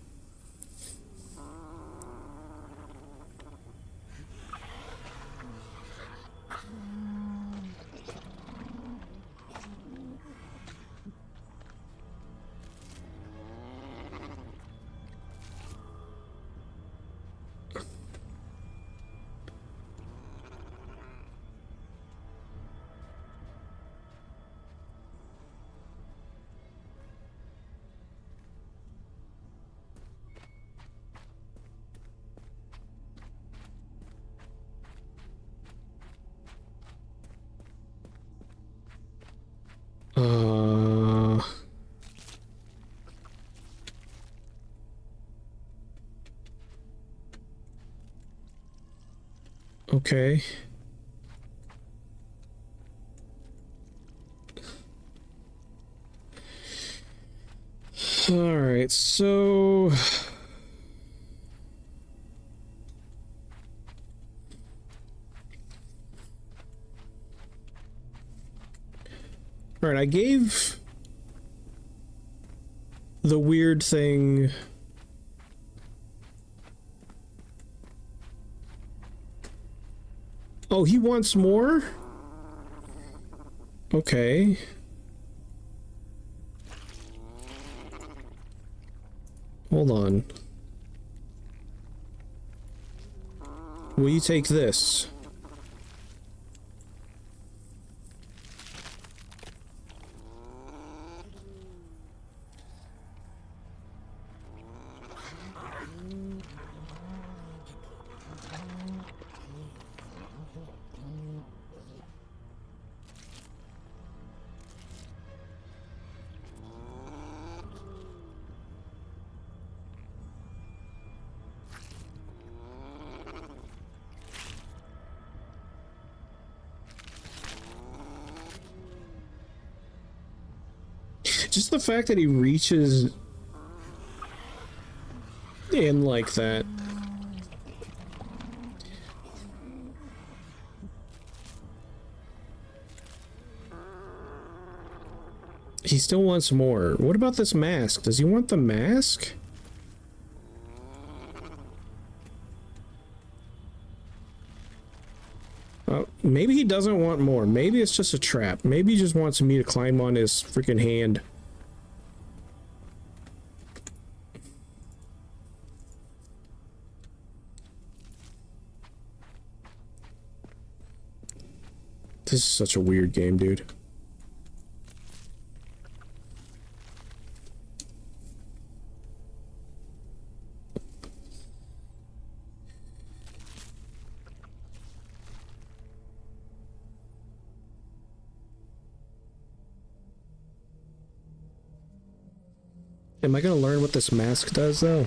Okay. All right, so all right, I gave the weird thing Oh, he wants more? Okay. Hold on. Will you take this? Just the fact that he reaches in like that. He still wants more. What about this mask? Does he want the mask? Maybe he doesn't want more. Maybe it's just a trap. Maybe he just wants me to climb on his freaking hand. This is such a weird game, dude. Am I gonna learn what this mask does, though?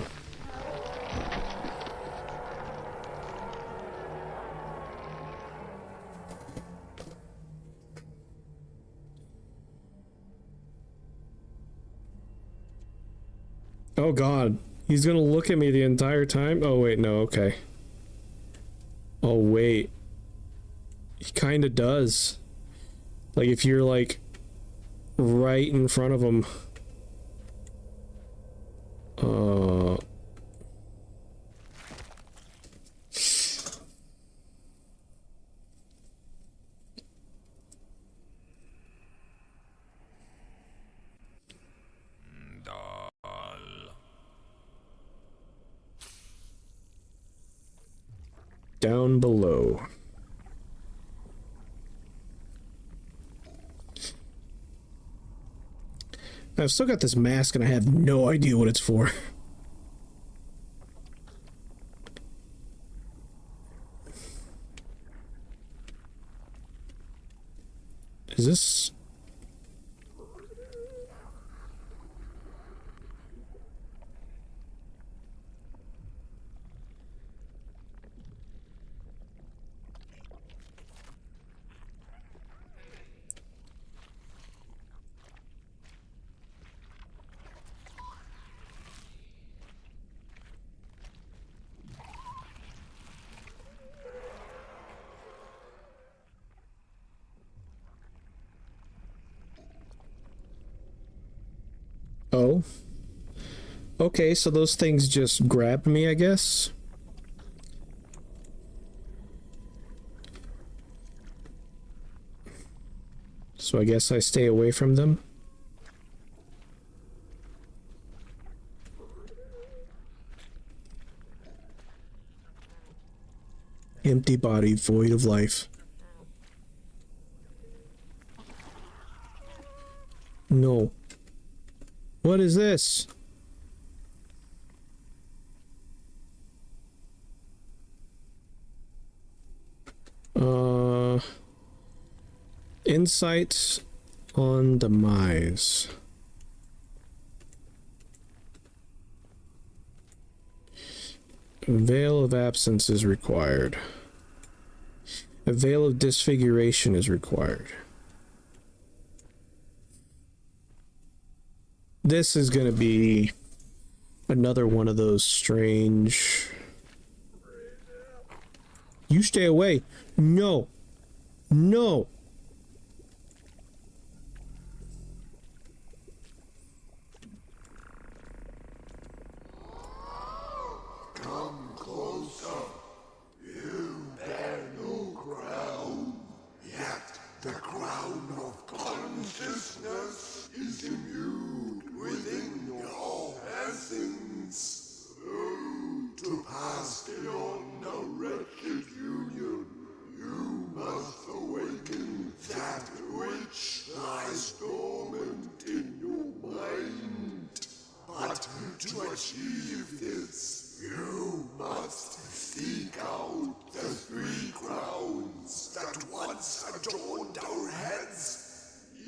Oh god, he's gonna look at me the entire time? Oh wait, no, okay. Oh wait. He kinda does. Like if you're like right in front of him. Down below. I've still got this mask and I have no idea what it's for. Is this... Oh. Okay, so those things just grabbed me, I guess? So I guess I stay away from them? Empty body, void of life. No. What is this? Insight on demise. Veil of absence is required. A veil of disfiguration is required. This is gonna be another one of those strange... You stay away. No. No. Come closer. You bear no crown, yet the crown of consciousness is imbued within your essence. Oh, to pass beyond a wretched union, you must awaken that which lies dormant in your mind. But to achieve this, you must seek out the three crowns that once adorned our heads.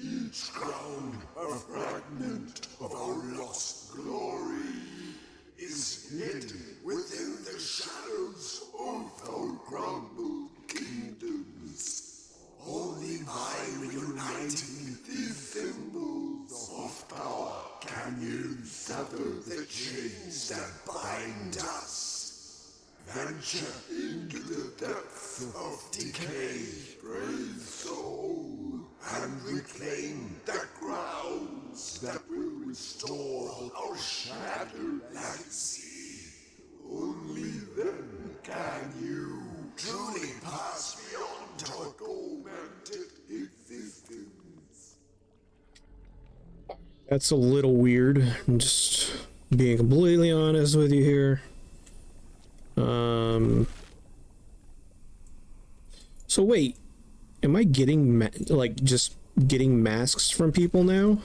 Each crown a fragment of our lost glory is hidden within the shadows of our crumbled kingdoms. Only by reuniting these symbols of power can you sever the chains that bind us. Venture into the depths of decay, brave soul, and reclaim the crowns that will restore our shattered legacy. Only then can you truly pass beyond our tormented existence. That's a little weird. I'm just being completely honest with you here. So wait, Am I getting like just getting masks from people now?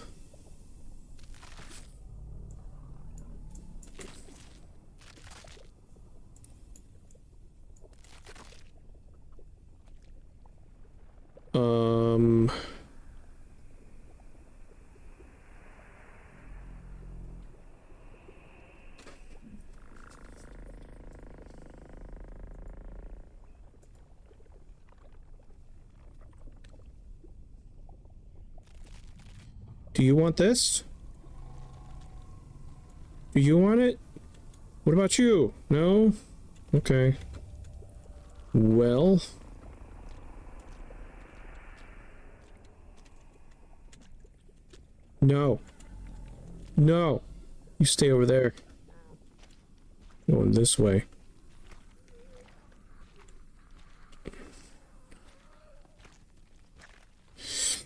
Do you want this? Do you want it? What about you? No? Okay. Well. No. No. You stay over there. Going this way.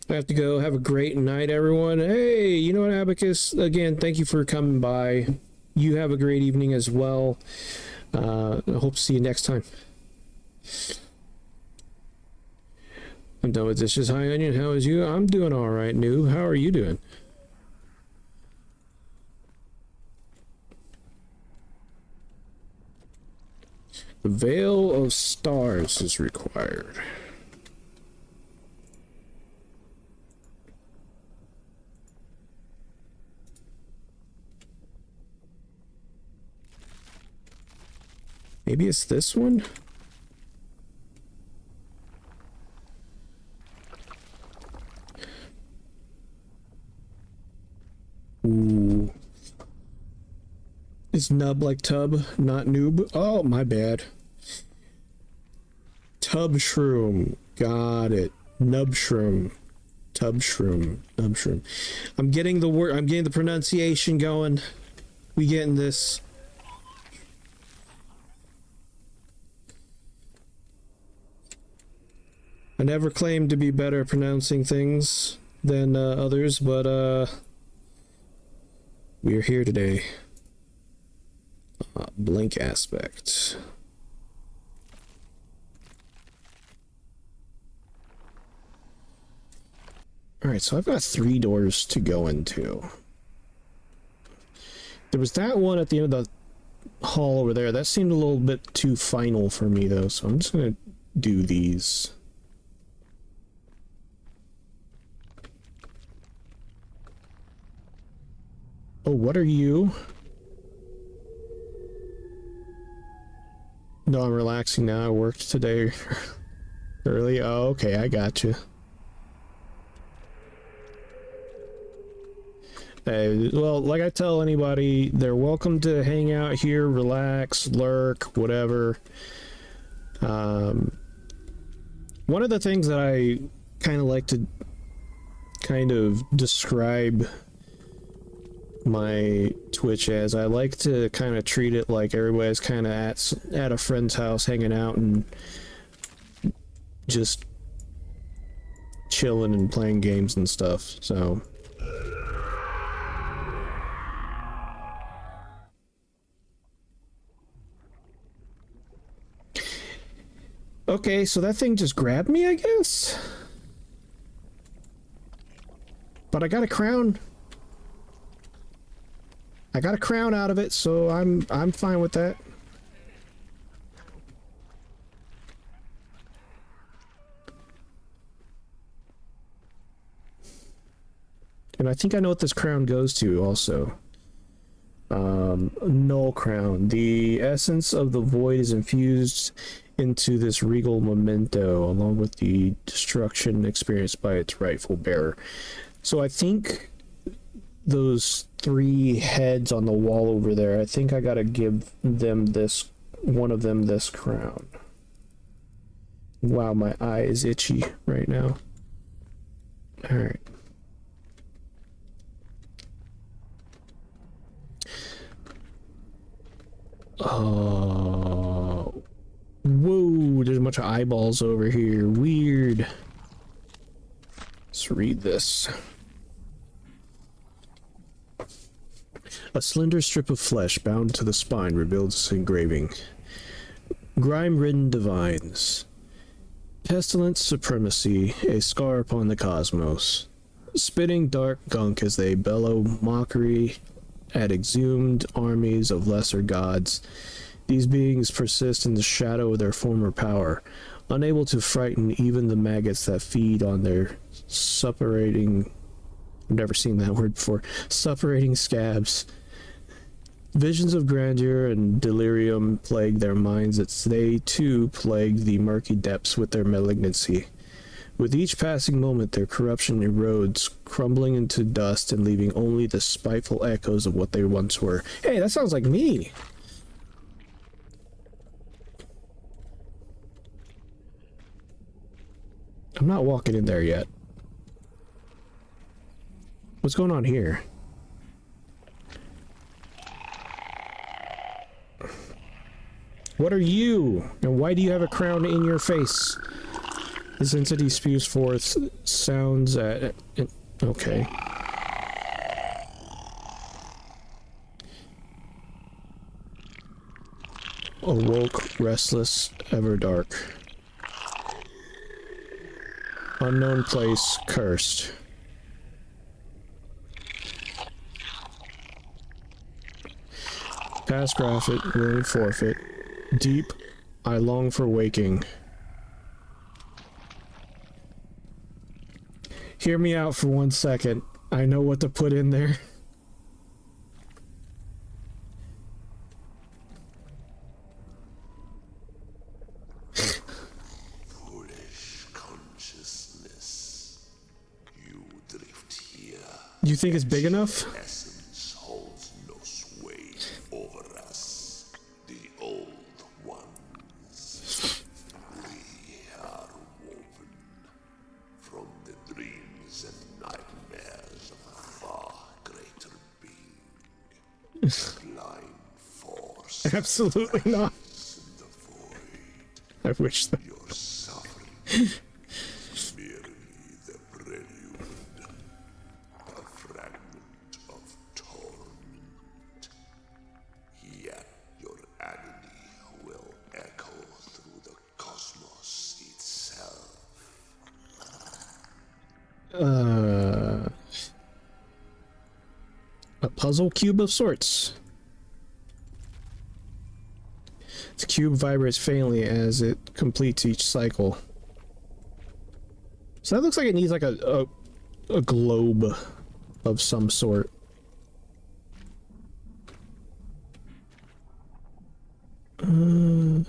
I have to go. Have a great night, everyone. Hey, you know what, Abacus? Again, thank you for coming by. You have a great evening as well. I hope to see you next time. I'm done with dishes. Hi, Onion. How is you? I'm doing all right, Noob. How are you doing? The Veil of Stars is required. Maybe it's this one? Ooh. Is nub like tub, not noob? Oh, my bad. Tub shroom. Got it. Nub shroom. Tub shroom. Nub shroom. I'm getting the word, I'm getting the pronunciation going. We getting this. I never claimed to be better at pronouncing things than others, but we are here today. Blink aspect. Alright, so I've got 3 doors to go into. There was that one at the end of the hall over there. That seemed a little bit too final for me, though, so I'm just gonna do these. Oh, what are you? No, I'm relaxing now. I worked today early. Oh, okay, I got you. Hey, well, like I tell anybody, they're welcome to hang out here, relax, lurk, whatever. One of the things that I kind of like to kind of describe my Twitch as, I like to kind of treat it like everybody's kind of at a friend's house hanging out and just chilling and playing games and stuff. So okay, so that thing just grabbed me, I guess. But I got a crown. I got a crown out of it, so I'm fine with that. And I think I know what this crown goes to also. Null crown. The essence of the void is infused into this regal memento, along with the destruction experienced by its rightful bearer. So I think those 3 heads on the wall over there, I think I gotta give them this, one of them this crown. Wow, my eye is itchy right now. Alright. Oh. Whoa, there's a bunch of eyeballs over here. Weird. Let's read this. A slender strip of flesh bound to the spine reveals this engraving. Grime-ridden divines. Pestilent supremacy, a scar upon the cosmos. Spitting dark gunk as they bellow mockery at exhumed armies of lesser gods. These beings persist in the shadow of their former power, unable to frighten even the maggots that feed on their suppurating... I've never seen that word before. Suppurating scabs. Visions of grandeur and delirium plague their minds as they too plague the murky depths with their malignancy. With each passing moment, their corruption erodes, crumbling into dust and leaving only the spiteful echoes of what they once were. Hey, that sounds like me! I'm not walking in there yet. What's going on here? What are you? And why do you have a crown in your face? This entity spews forth sounds at... Okay. Awoke, restless, ever dark. Unknown place, cursed. Past graphic, ruined forfeit. Deep, I long for waking. Hear me out for 1 second. I know what to put in there. Foolish consciousness. You drift here. You think it's big enough? Essence holds no sway over us. The old ones. We are woven from the dreams and nightmares of a far greater being. Blind force Absolutely not. in the void. I wish that. Your suffering is merely the prelude, a fragment of torment. Yet your agony will echo through the cosmos itself. A puzzle cube of sorts. The cube vibrates faintly as it completes each cycle. So that looks like it needs like a globe of some sort. And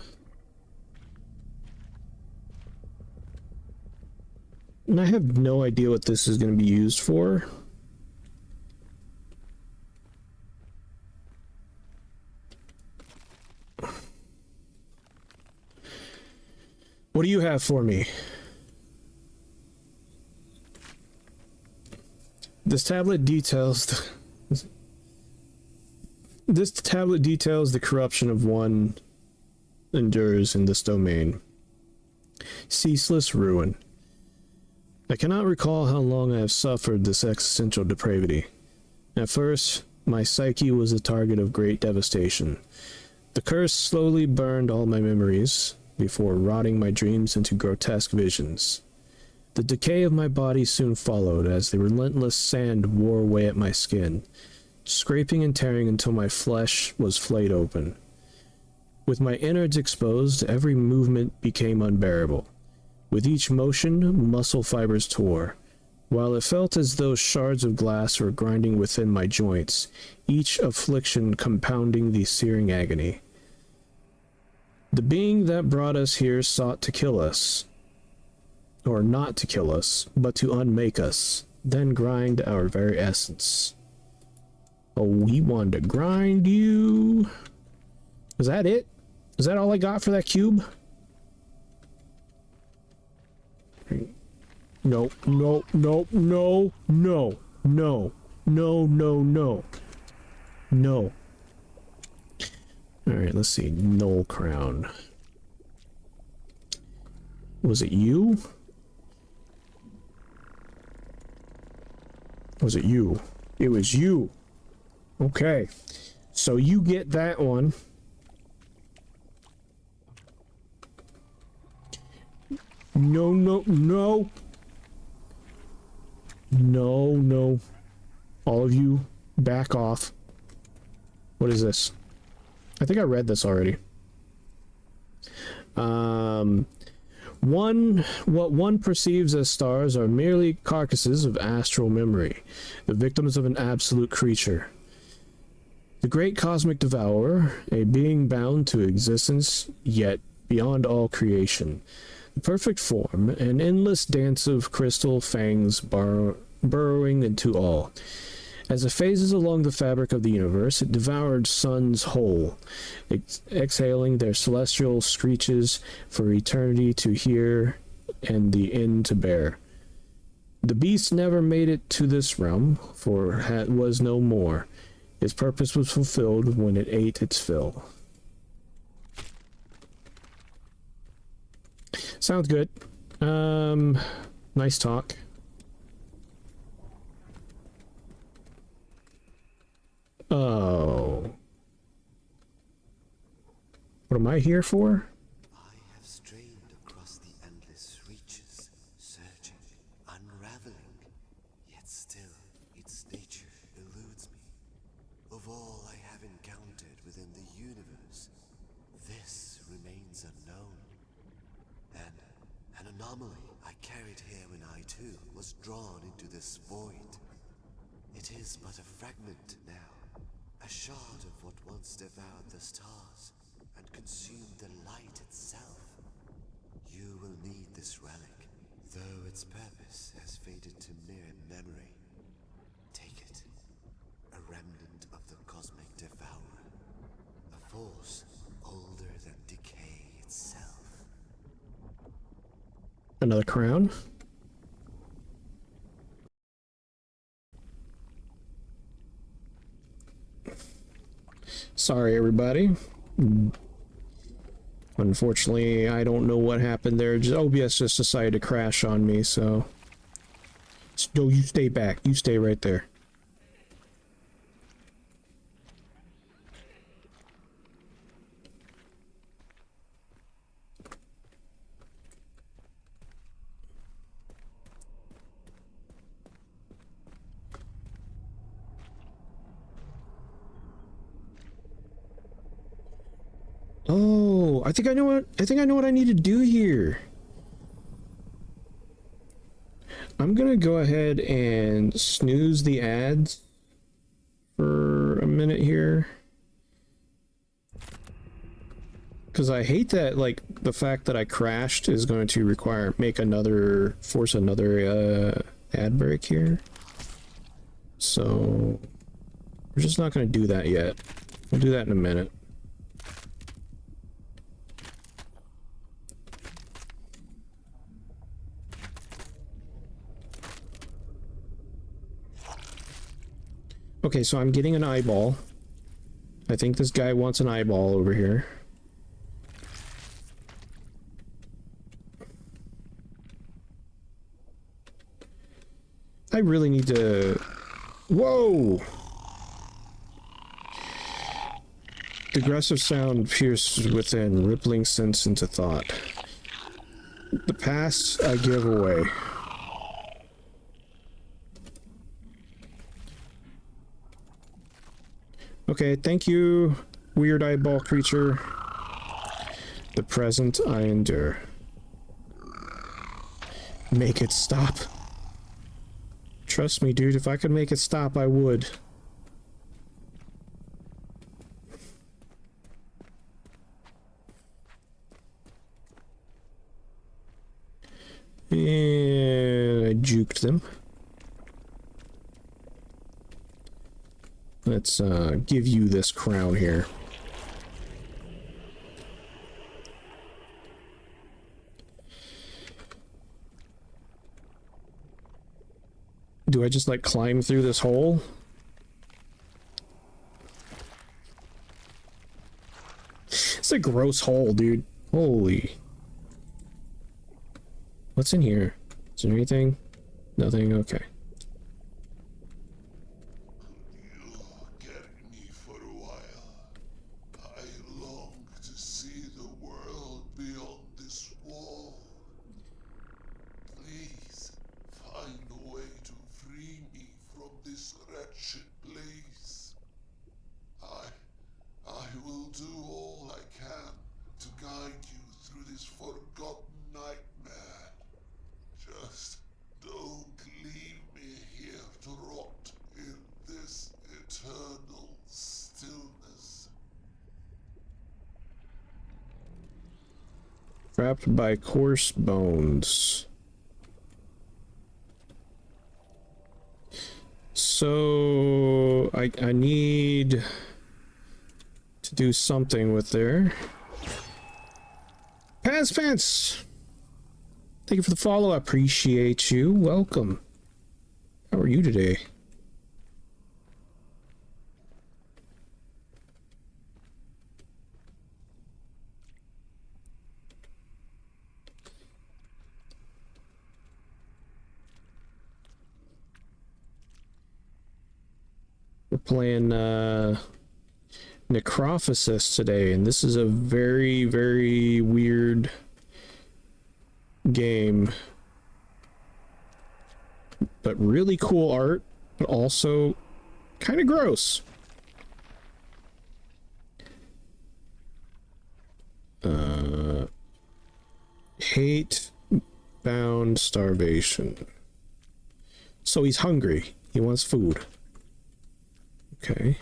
I have no idea what this is going to be used for. What do you have for me? This tablet details the corruption of one endures in this domain. Ceaseless ruin. I cannot recall how long I have suffered this existential depravity. At first, my psyche was the target of great devastation. The curse slowly burned all my memories, before rotting my dreams into grotesque visions. The decay of my body soon followed as the relentless sand wore away at my skin, scraping and tearing until my flesh was flayed open. With my innards exposed, every movement became unbearable. With each motion, muscle fibers tore, while it felt as though shards of glass were grinding within my joints, each affliction compounding the searing agony. The being that brought us here sought to kill us. Or not to kill us, but to unmake us, then grind our very essence. Oh, we wanted to grind you. Is that it? Is that all I got for that cube? No, no, no, no, no, no, no, no, no. No. Alright, let's see. Null crown. Was it you? Was it you? It was you. Okay. So you get that one. No, no, no. No, no. All of you, back off. What is this? I think I read this already. What one perceives as stars are merely carcasses of astral memory, the victims of an absolute creature. The great cosmic devourer, a being bound to existence, yet beyond all creation. The perfect form, an endless dance of crystal fangs burrowing into all. As it phases along the fabric of the universe, it devoured suns whole, exhaling their celestial screeches for eternity to hear and the end to bear. The beast never made it to this realm, for it was no more. Its purpose was fulfilled when it ate its fill. Sounds good. Nice talk. Oh. What am I here for? I have strained across the endless reaches, searching, unraveling, yet still its nature eludes me. Of all I have encountered within the universe, this remains unknown. An anomaly I carried here when I too was drawn into this void. It is but a fragment now, a shard of what once devoured the stars and consumed the light itself. You will need this relic, though its purpose has faded to mere memory. Take it, a remnant of the cosmic devourer, a force older than decay itself. Another crown? Sorry, everybody. Unfortunately, I don't know what happened there. OBS just decided to crash on me, so... No, you stay back. You stay right there. Oh, I think I know what I need to do here. I'm gonna go ahead and snooze the ads for a minute here. Because I hate that, like, the fact that I crashed is going to force another ad break here. So, we're just not gonna do that yet. We'll do that in a minute. Okay, so I'm getting an eyeball. I think this guy wants an eyeball over here. I really need to... Whoa! Aggressive sound pierces within, rippling sense into thought. The past I give away. Okay, thank you, weird eyeball creature. The present I endure. Make it stop. Trust me, dude, if I could make it stop, I would. And I juked them. Let's give you this crown here. Do I just like climb through this hole? It's a gross hole, dude. Holy. What's in here? Is there anything? Nothing? Okay. Trapped by coarse bones. So I need to do something with there. Pants! Thank you for the follow. I appreciate you. Welcome. How are you today? We're playing Necrophosis today, and this is a very, very weird game. But really cool art, but also kind of gross. Hate bound starvation. So he's hungry. He wants food. Okay.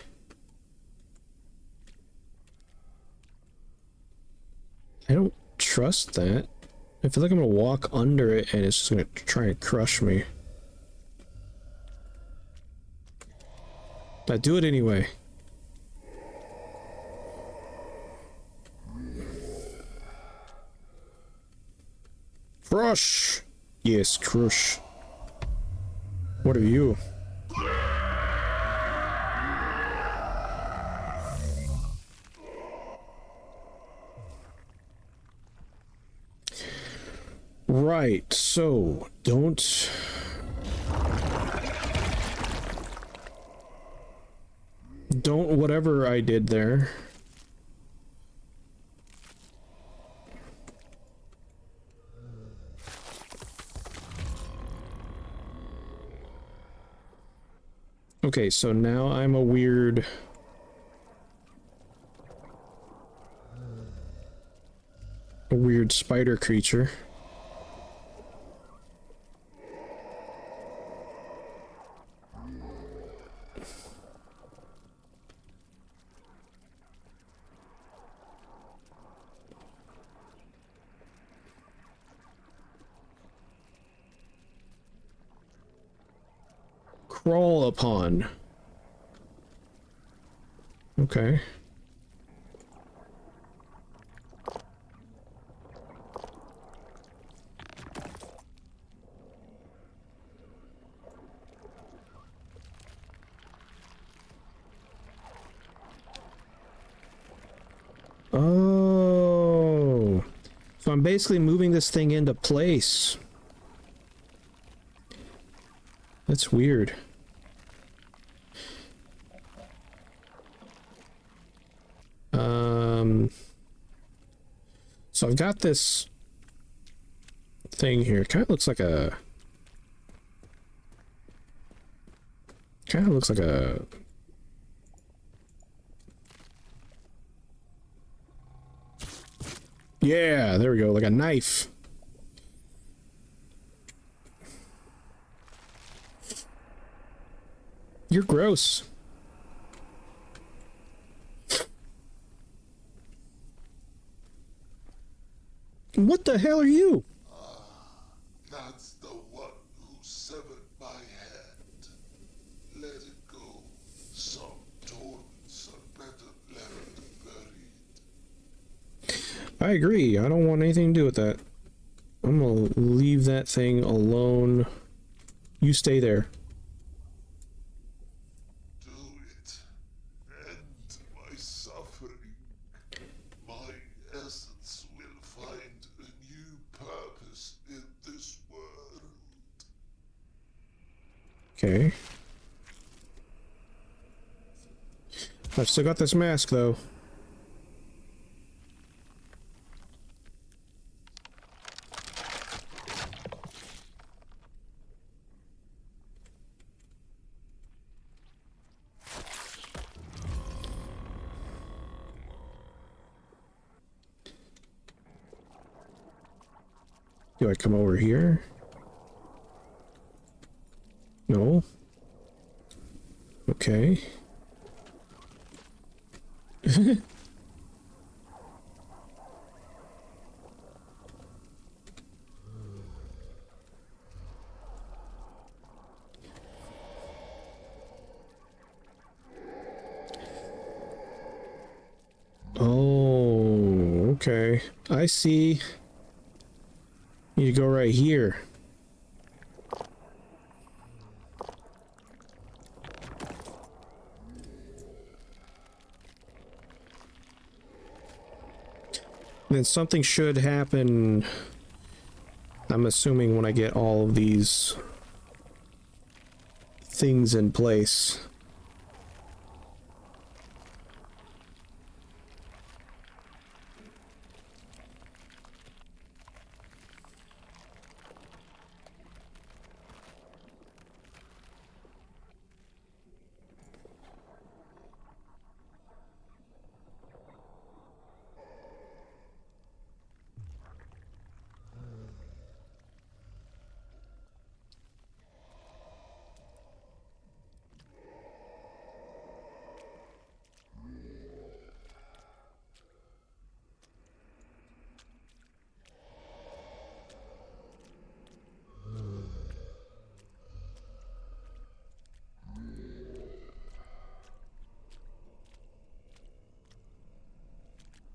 I don't trust that. I feel like I'm gonna walk under it and it's just gonna try and crush me. But do it anyway. Crush! Yes, crush. What are you? Right, so don't whatever I did there. Okay, so now I'm a weird spider creature. Crawl upon. Okay. Oh. So I'm basically moving this thing into place. That's weird. So I've got this thing here. It kind of looks like a... Yeah, there we go, like a knife. You're gross. What the hell are you? That's the one who severed my hand. Let it go. Some torments are better left buried. I agree. I don't want anything to do with that. I'm gonna leave that thing alone. You stay there. Do it. End my suffering. My essence will find a new purpose in this world. Okay. I've still got this mask, though. Do I come over here? No. Okay. Okay, I see. Need to go right here. Then something should happen, I'm assuming, when I get all of these things in place.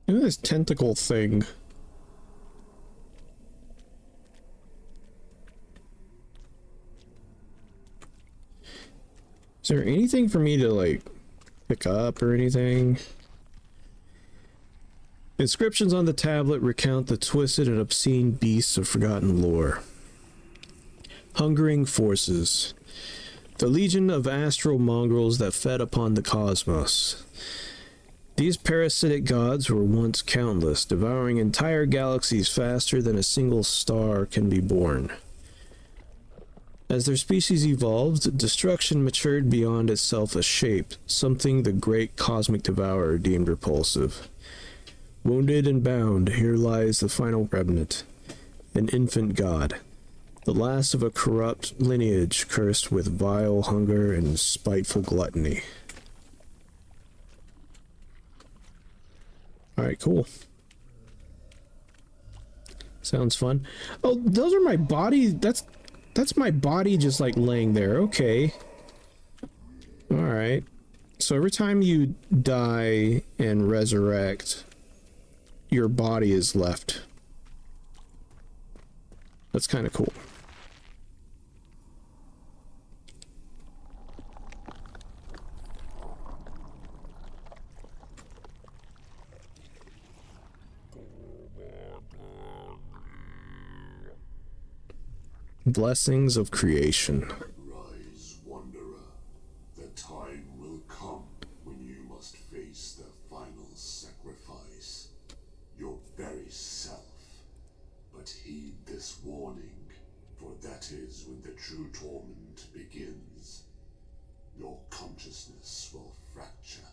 Look at this tentacle thing. Is there anything for me to, like, pick up or anything? Inscriptions on the tablet recount the twisted and obscene beasts of forgotten lore. Hungering forces. The legion of astral mongrels that fed upon the cosmos. These parasitic gods were once countless, devouring entire galaxies faster than a single star can be born. As their species evolved, destruction matured beyond its selfish shape, something the great cosmic devourer deemed repulsive. Wounded and bound, here lies the final remnant, an infant god, the last of a corrupt lineage cursed with vile hunger and spiteful gluttony. Alright, cool. Sounds fun. Oh, those are my body. That's my body just like laying there. Okay. Alright. So every time you die and resurrect, your body is left. That's kind of cool. Blessings of creation. Rise, wanderer. The time will come when you must face the final sacrifice. Your very self. But heed this warning, for that is when the true torment begins. Your consciousness will fracture,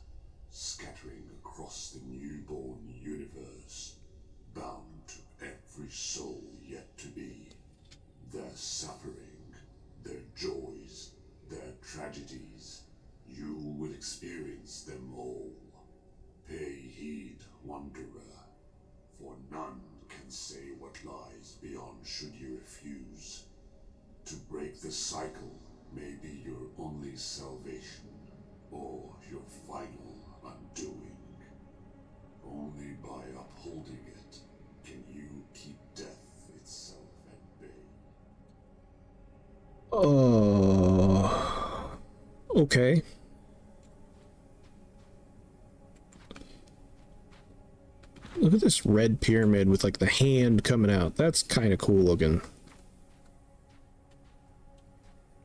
scattering across the newborn universe, bound to every soul yet to be. Their suffering, their joys, their tragedies, you will experience them all. Pay heed, wanderer, for none can say what lies beyond should you refuse. To break the cycle may be your only salvation, or your final undoing. Only by upholding it can you keep death itself at bay. Okay. Look at this red pyramid with like the hand coming out. That's kind of cool looking.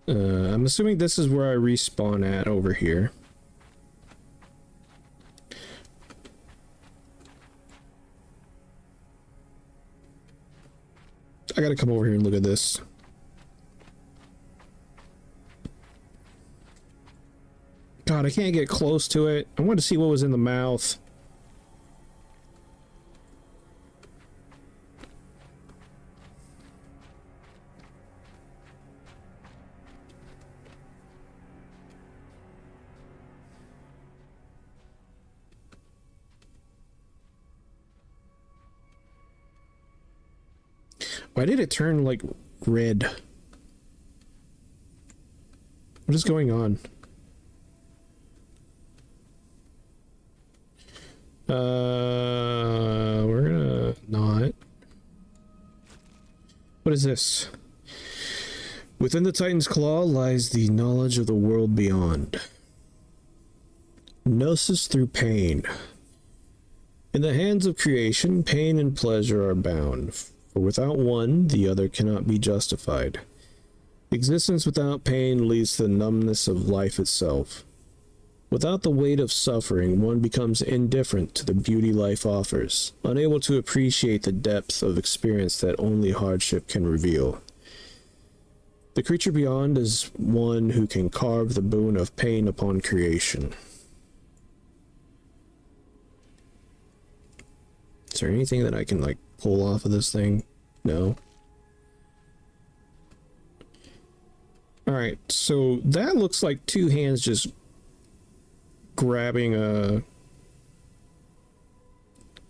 I'm assuming this is where I respawn at over here. I gotta come over here and look at this. God, I can't get close to it. I wanted to see what was in the mouth. Why did it turn like red? What is going on? We're gonna What is this? Within the Titan's claw lies the knowledge of the world beyond. Gnosis through pain. In the hands of creation, pain and pleasure are bound, for without one, the other cannot be justified. Existence without pain leads to the numbness of life itself. Without the weight of suffering, one becomes indifferent to the beauty life offers, unable to appreciate the depth of experience that only hardship can reveal. The creature beyond is one who can carve the boon of pain upon creation. Is there anything that I can, like, pull off of this thing? No. Alright, so that looks like two hands just grabbing a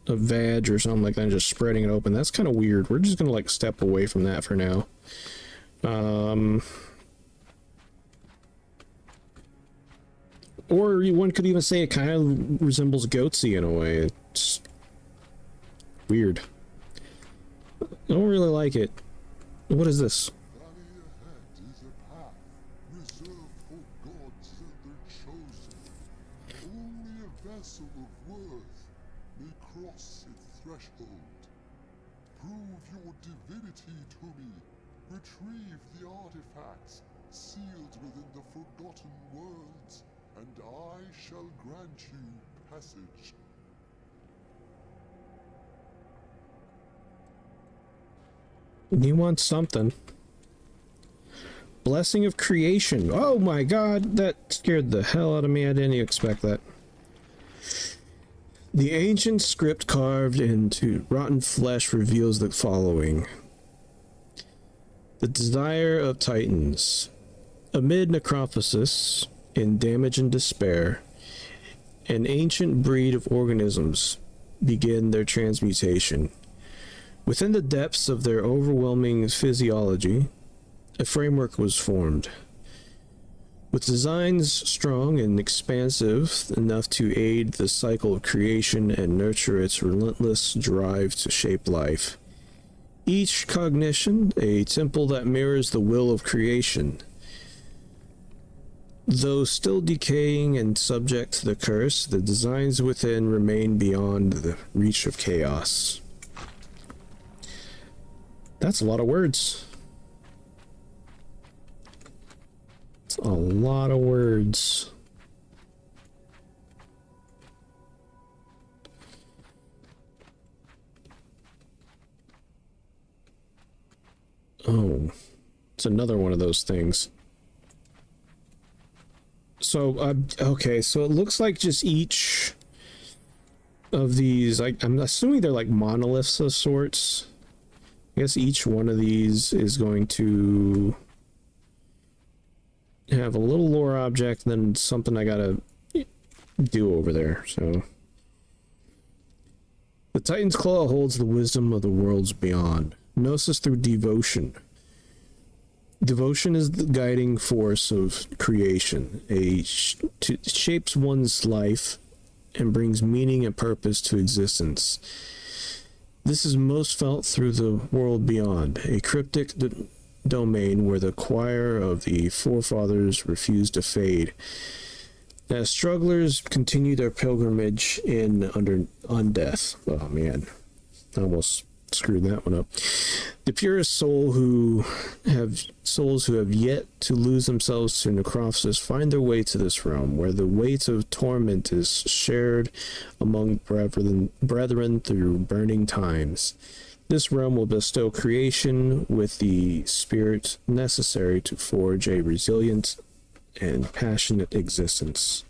veg or something like that and just spreading it open. That's kind of weird. We're just gonna, like, step away from that for now. Or one could even say it kind of resembles Goatsy in a way. It's weird. I don't really like it. What is this? Valley ahead is a path reserved for gods and their chosen. Only a vessel of worth may cross its threshold. Prove your divinity to me. Retrieve the artifacts sealed within the forgotten worlds, and I shall grant you passage. You want something. Blessing of creation. Oh my god, that scared the hell out of me. I didn't expect that. The ancient script carved into rotten flesh reveals the following. The desire of Titans. Amid necrophosis, in damage and despair, an ancient breed of organisms begin their transmutation. Within the depths of their overwhelming physiology, a framework was formed. With designs strong and expansive enough to aid the cycle of creation and nurture its relentless drive to shape life. Each cognition, a temple that mirrors the will of creation. Though still decaying and subject to the curse, the designs within remain beyond the reach of chaos. That's a lot of words. It's a lot of words. Oh, it's another one of those things. So, okay, so it looks like just each of these, I'm assuming they're like monoliths of sorts. I guess each one of these is going to have a little lore object and then something I gotta do over there, so. The Titan's Claw holds the wisdom of the worlds beyond. Gnosis through devotion. Devotion is the guiding force of creation. It shapes one's life and brings meaning and purpose to existence. This is most felt through the world beyond, a cryptic domain where the choir of the forefathers refused to fade. As strugglers continue their pilgrimage in undeath. Oh man, I almost screwed that one up. The purest souls who have yet to lose themselves to necrophosis find their way to this realm, where the weight of torment is shared among brethren through burning times. This realm will bestow creation with the spirit necessary to forge a resilient and passionate existence.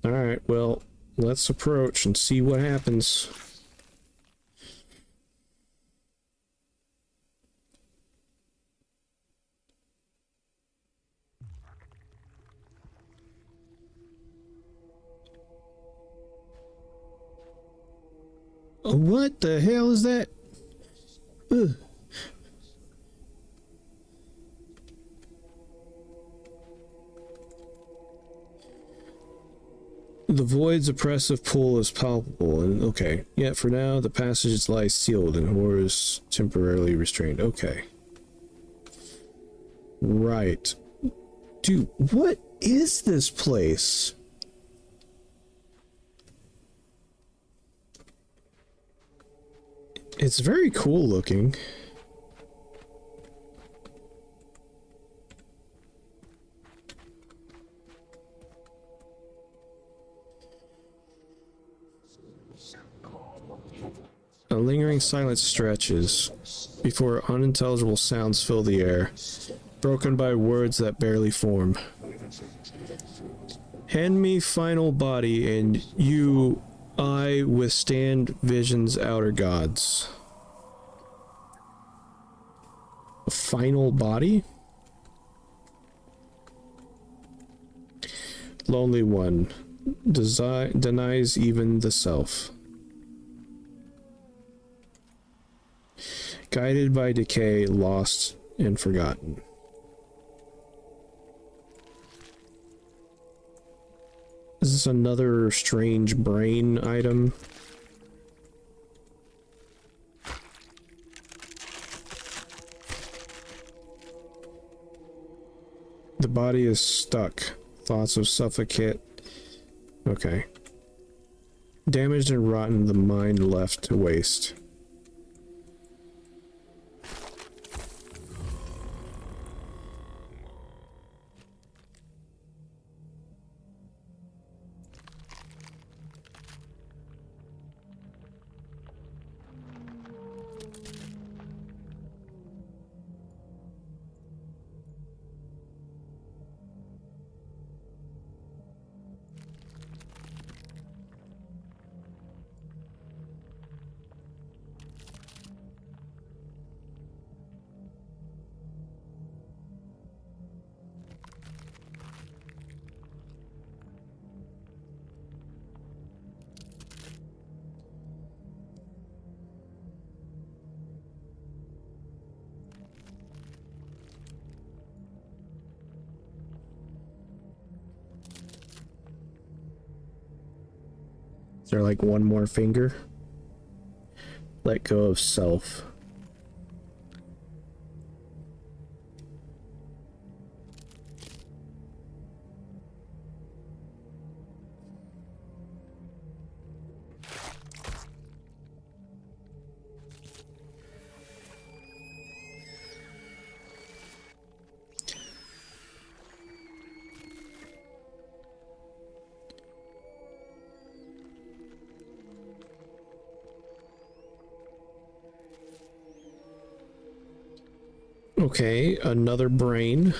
Alright, well, let's approach and see what happens. What the hell is that? Ugh. The void's oppressive pull is palpable, and okay. Yet for now, the passage lies sealed and horrors temporarily restrained. Okay. Right. Dude, what is this place? It's very cool looking. A lingering silence stretches before unintelligible sounds fill the air, broken by words that barely form. Hand me final body, and I withstand vision's outer gods. A final body? Lonely one, denies even the self. Guided by decay, lost and forgotten. Is this another strange brain item? The body is stuck. Thoughts of suffocate. Okay. Damaged and rotten, the mind left to waste. Is there like one more finger? Let go of self. Okay, another brain.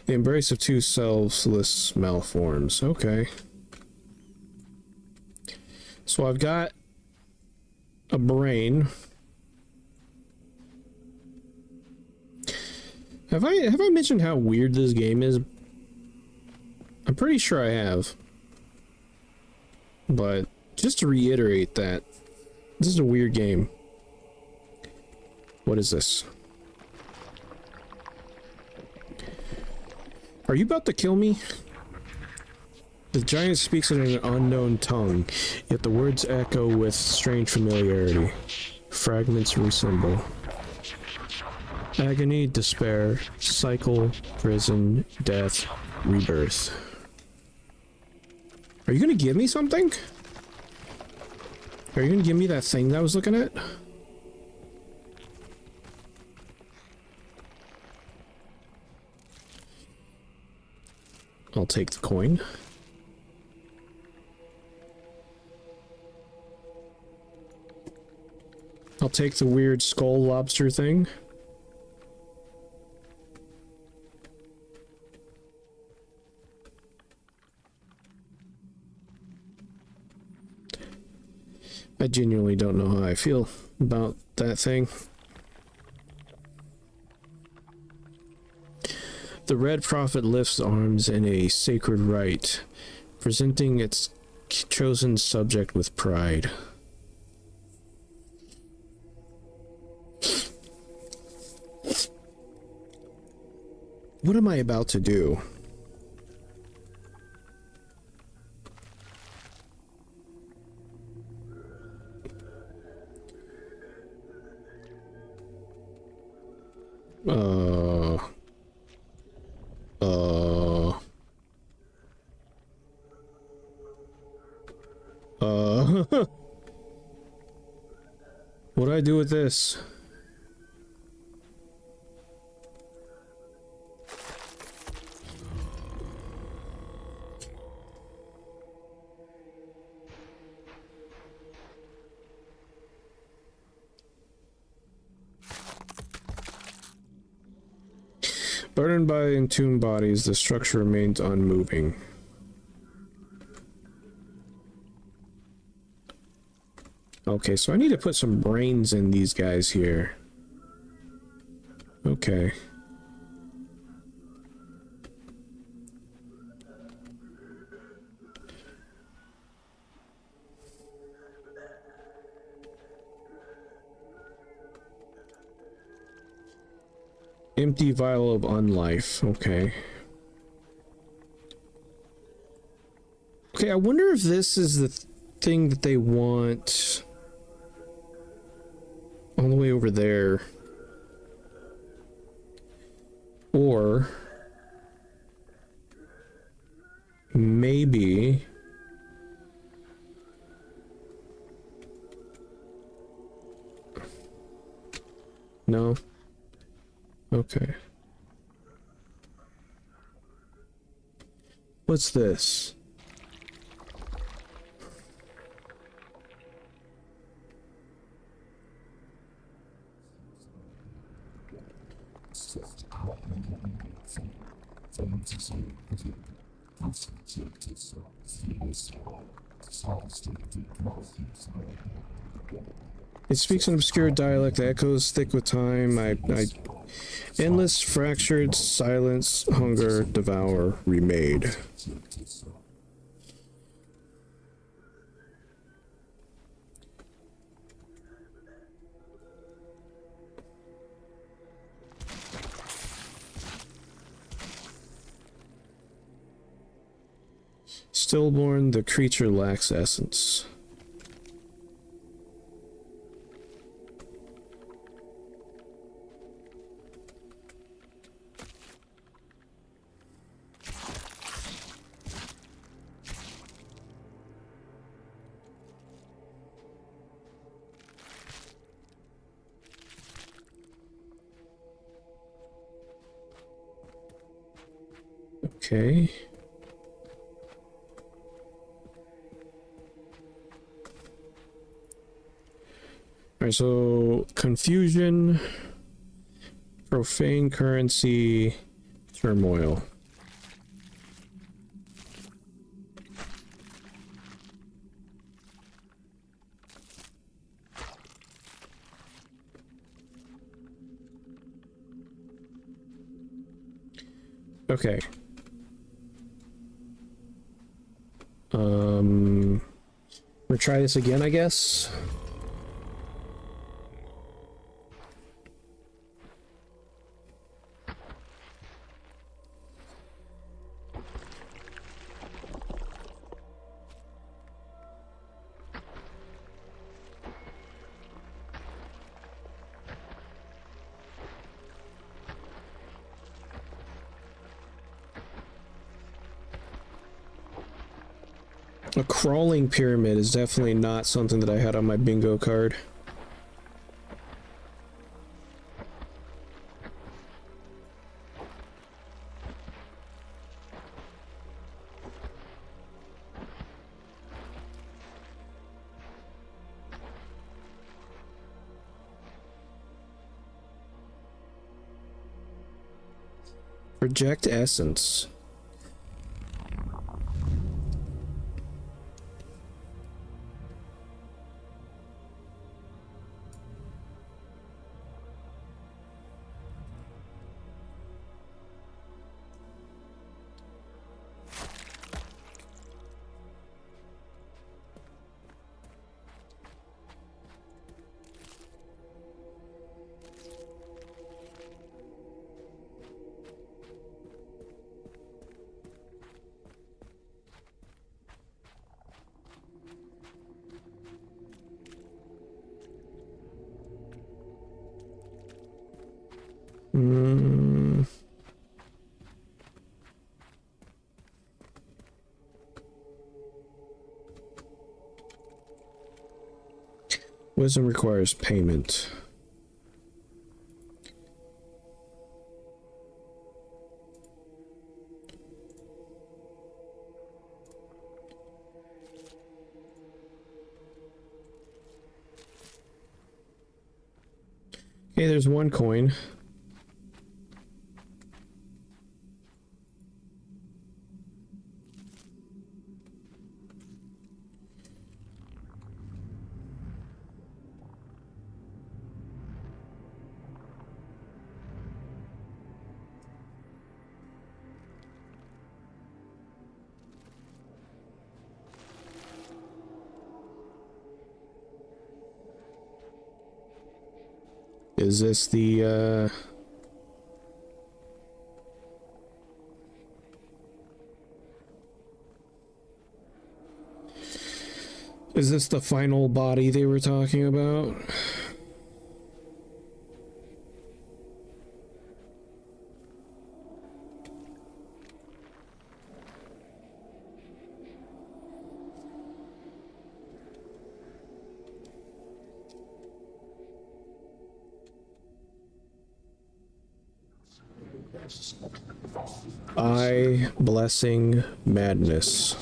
The embrace of two selfless malforms. Okay. So I've got a brain. Have I mentioned how weird this game is? I'm pretty sure I have. But just to reiterate that, this is a weird game. What is this? Are you about to kill me? The giant speaks in an unknown tongue, yet the words echo with strange familiarity. Fragments resemble. Agony, despair, cycle, prison, death, rebirth. Are you gonna give me something? Are you gonna give me that thing that I was looking at? I'll take the coin. I'll take the weird skull lobster thing. I genuinely don't know how I feel about that thing. The Red Prophet lifts arms in a sacred rite, presenting its chosen subject with pride. What am I about to do? What do I do with this? Burdened by entombed bodies, the structure remains unmoving. Okay, so I need to put some brains in these guys here. Okay. Empty vial of unlife. Okay. Okay, I wonder if this is the thing that they want all the way over there. Or maybe no. Okay. What's this? It speaks an obscure dialect that echoes thick with time. Endless, fractured, silence, hunger, devour, remade. Stillborn, the creature lacks essence. Okay. Alright, so confusion, profane currency, turmoil. Okay. We'll try this again, I guess. A crawling pyramid is definitely not something that I had on my bingo card. Project essence. Wisdom requires payment. Okay, there's one coin. Is this the, is this the final body they were talking about? I blessing madness.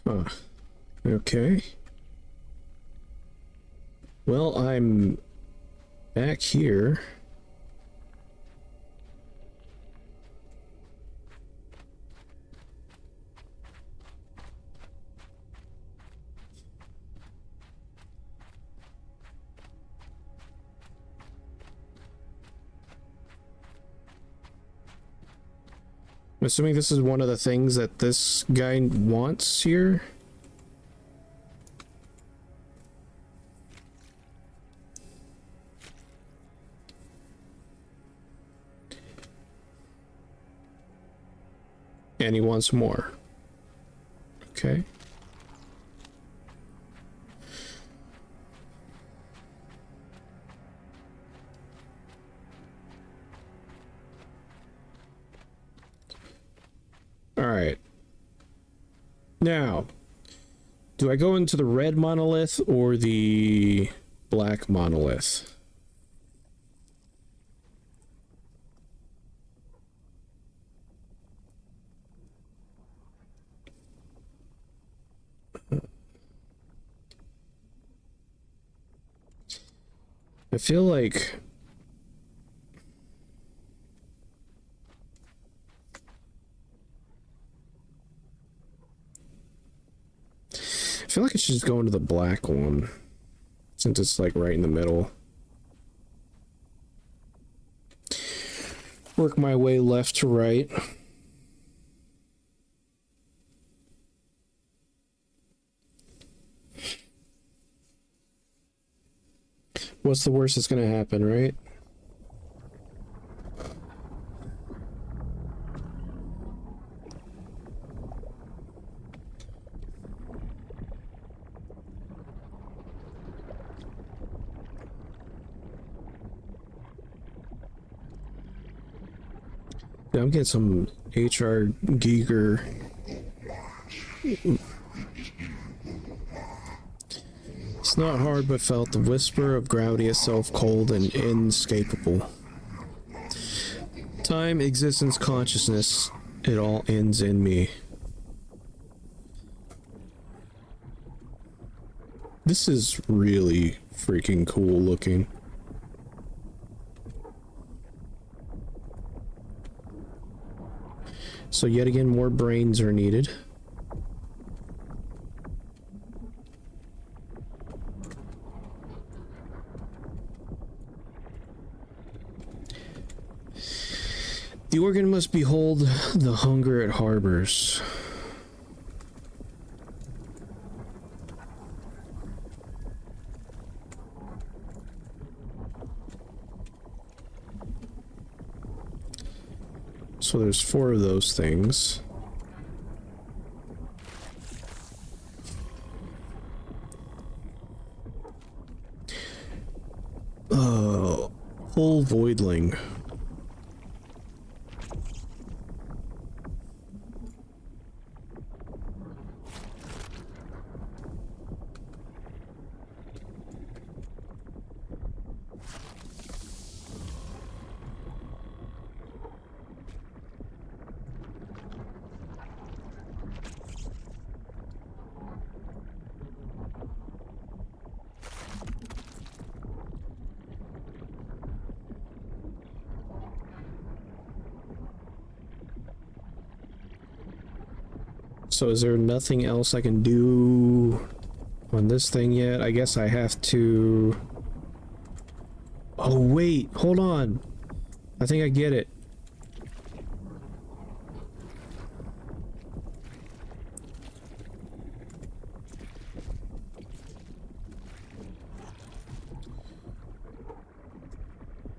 Huh. Okay. Well, I'm back here. I'm assuming this is one of the things that this guy wants here. And he wants more. Okay. All right. Now, do I go into the red monolith or the black monolith? I feel like I should just go into the black one since it's like right in the middle. Work my way left to right. What's the worst that's gonna happen, right? Yeah, I'm getting some HR Giger. It's not hard but felt the whisper of gravity itself cold and inescapable. Time, existence, consciousness, it all ends in me. This is really freaking cool looking. So yet again, more brains are needed. The organ must behold the hunger it harbors. So there's 4 of those things. Whole voidling. So is there nothing else I can do on this thing yet? I guess I have to... Oh wait, hold on. I think I get it.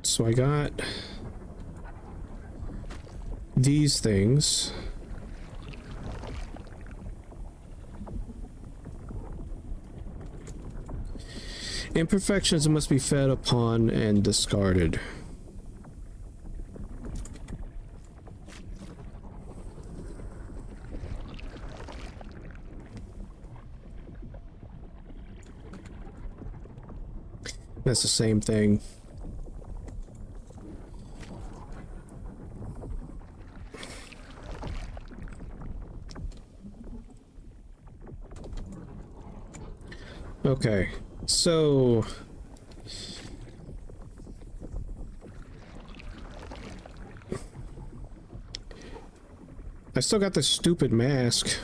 So I got these things. Imperfections must be fed upon and discarded. That's the same thing. Okay, so I still got this stupid mask.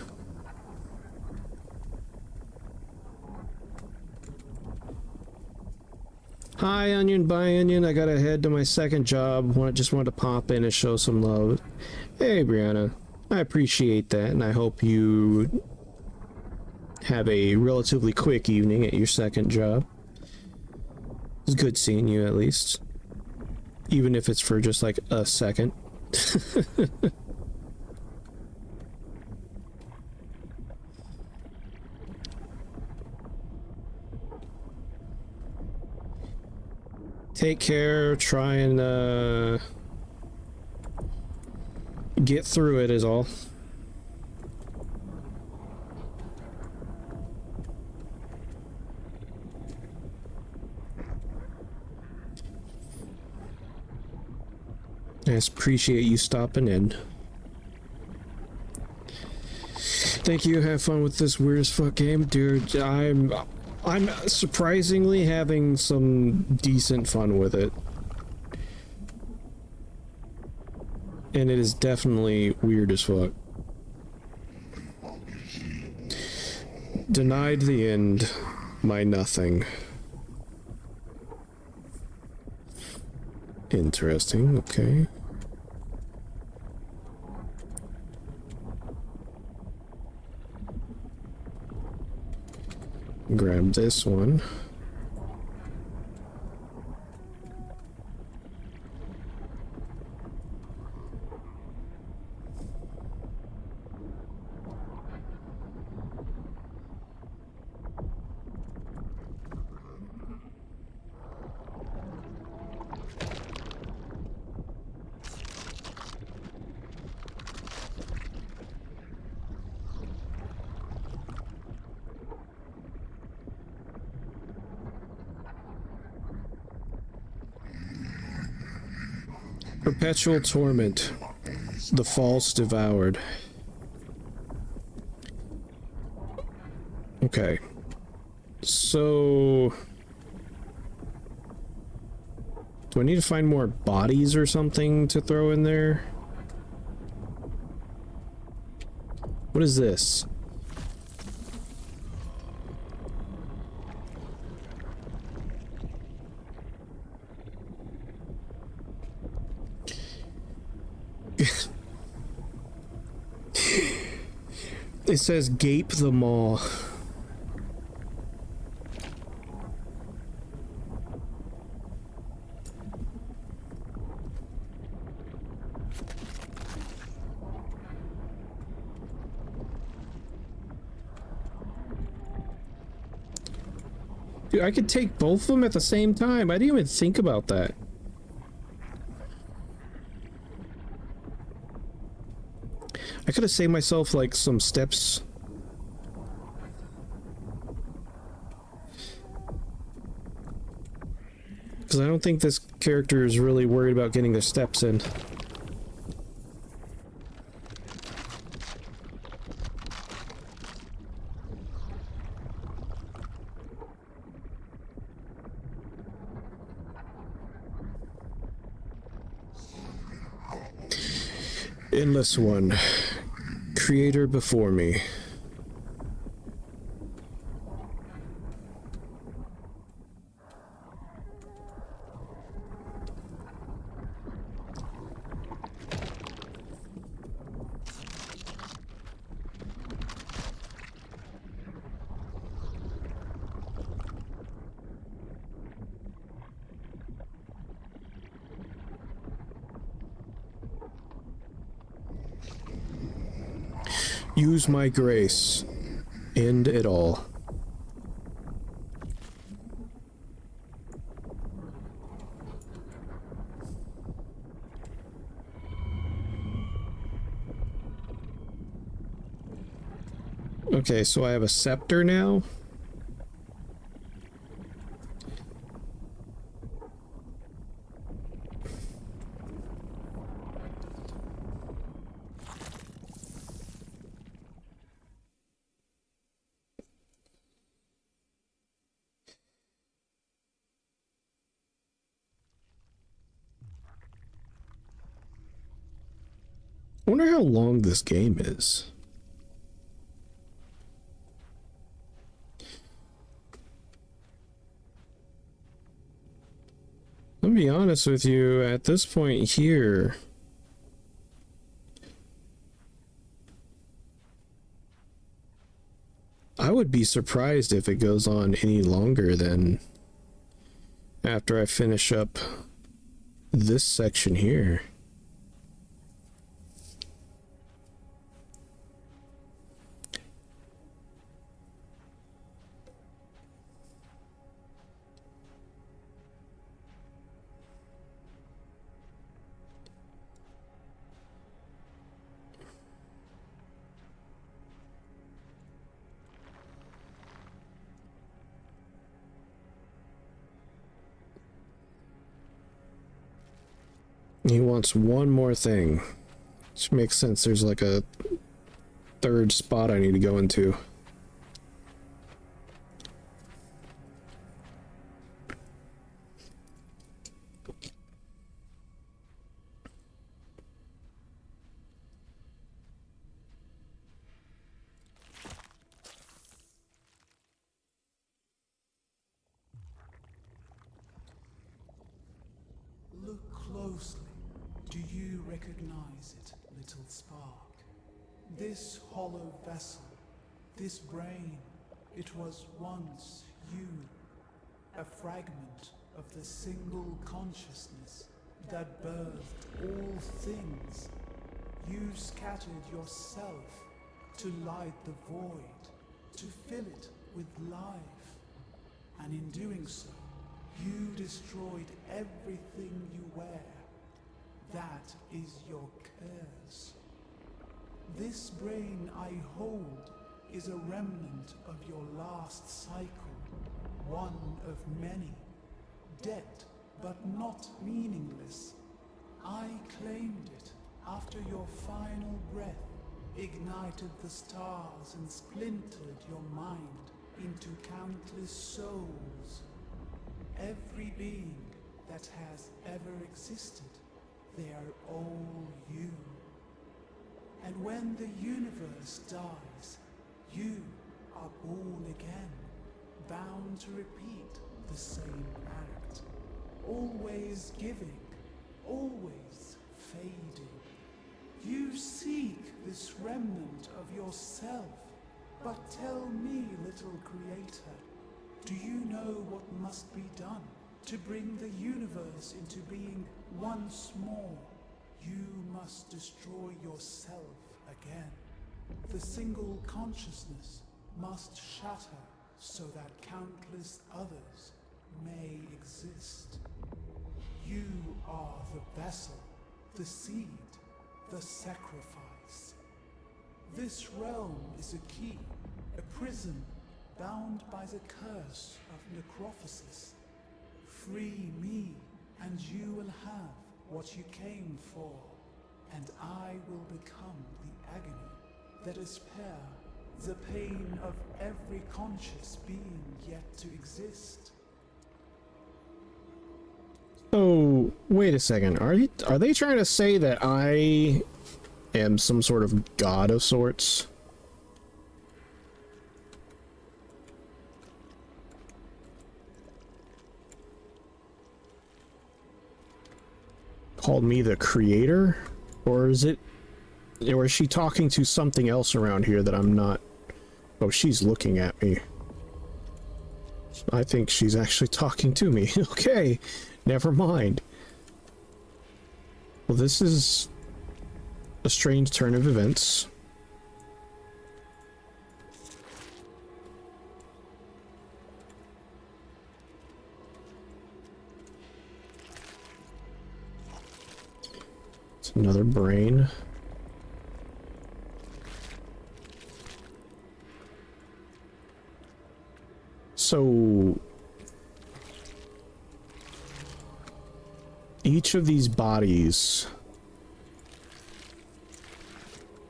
Hi, Onion, bye, Onion. I gotta head to my second job. Just wanted to pop in and show some love. Hey, Brianna. I appreciate that, and I hope you have a relatively quick evening at your second job. It's good seeing you, at least. Even if it's for just like a second. Take care, try and get through it is all. I just appreciate you stopping in. Thank you, have fun with this weird as fuck game, dude. I'm surprisingly having some decent fun with it. And it is definitely weird as fuck. Denied the end, my nothing. Interesting, okay. Grab this one. Perpetual torment. The false devoured. Okay. So... do I need to find more bodies or something to throw in there? What is this? It says gape the maw. Dude, I could take both of them at the same time. I didn't even think about that. I could have saved myself like some steps. Because I don't think this character is really worried about getting their steps in. Endless One, Creator before me. Use my grace. End it all. Okay, so I have a scepter now. I wonder how long this game is. Let me be honest with you, at this point here, I would be surprised if it goes on any longer than after I finish up this section here. He wants one more thing. Which makes sense. There's like a third spot I need to go into. Look closely. Do you recognize it, little spark? This hollow vessel, this brain, it was once you, a fragment of the single consciousness that birthed all things. You scattered yourself to light the void, to fill it with life. And in doing so, you destroyed everything you wear. That is your curse. This brain I hold is a remnant of your last cycle, one of many, dead but not meaningless. I claimed it after your final breath ignited the stars and splintered your mind into countless souls. Every being that has ever existed, they are all you. And when the universe dies, you are born again, bound to repeat the same act, always giving, always fading. You seek this remnant of yourself. But tell me, little creator, do you know what must be done to bring the universe into being once more? You must destroy yourself again. The single consciousness must shatter so that countless others may exist. You are the vessel, the seed, the sacrifice. This realm is a key, a prison bound by the curse of necrophosis. Free me, and you will have what you came for, and I will become the agony that is the pain of every conscious being yet to exist. So, wait a second. Are they trying to say that I am some sort of god of sorts? Called me the creator? Or is she talking to something else around here that I'm not? Oh, she's looking at me. I think she's actually talking to me. Okay, never mind. Well, this is a strange turn of events. It's another brain. So each of these bodies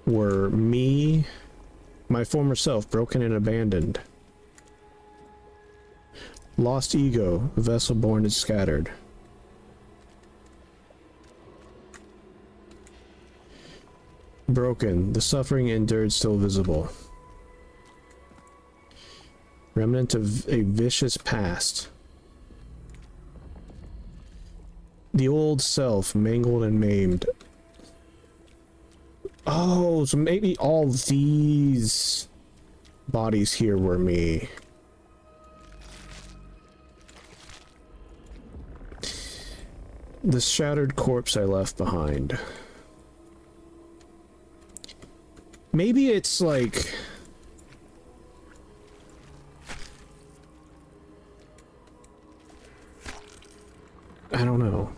were me, my former self, broken and abandoned. Lost ego, vessel born and scattered. Broken, the suffering endured still visible. Remnant of a vicious past. The old self, mangled and maimed. Oh, so maybe all these bodies here were me. The shattered corpse I left behind. Maybe it's like... I don't know.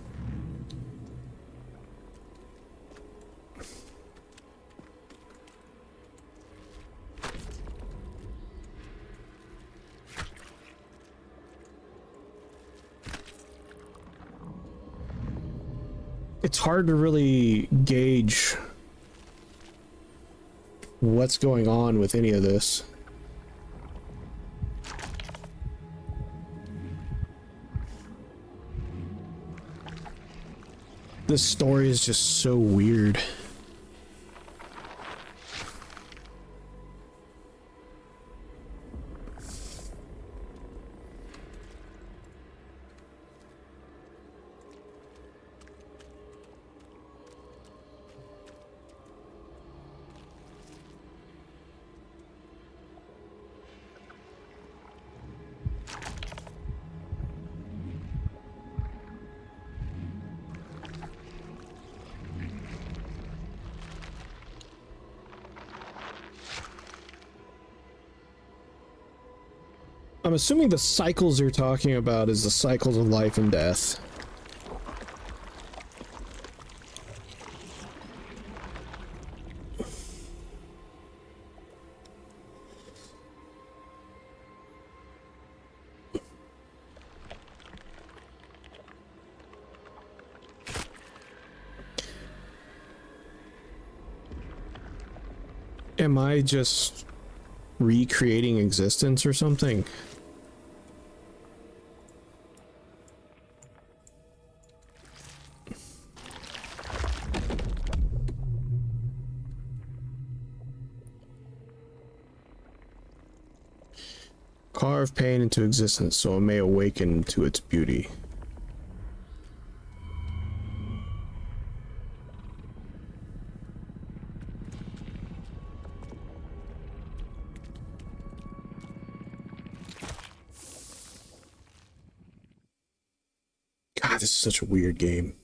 It's hard to really gauge what's going on with any of this. This story is just so weird. I'm assuming the cycles you're talking about is the cycles of life and death. Am I just recreating existence or something? Carve pain into existence so it may awaken to its beauty. this is such a weird game.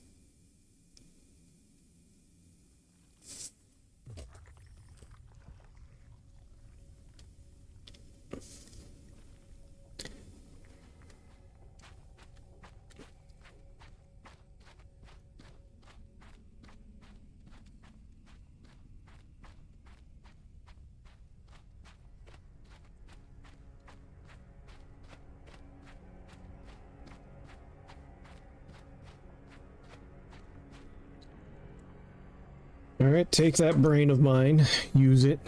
Alright, take that brain of mine, use it.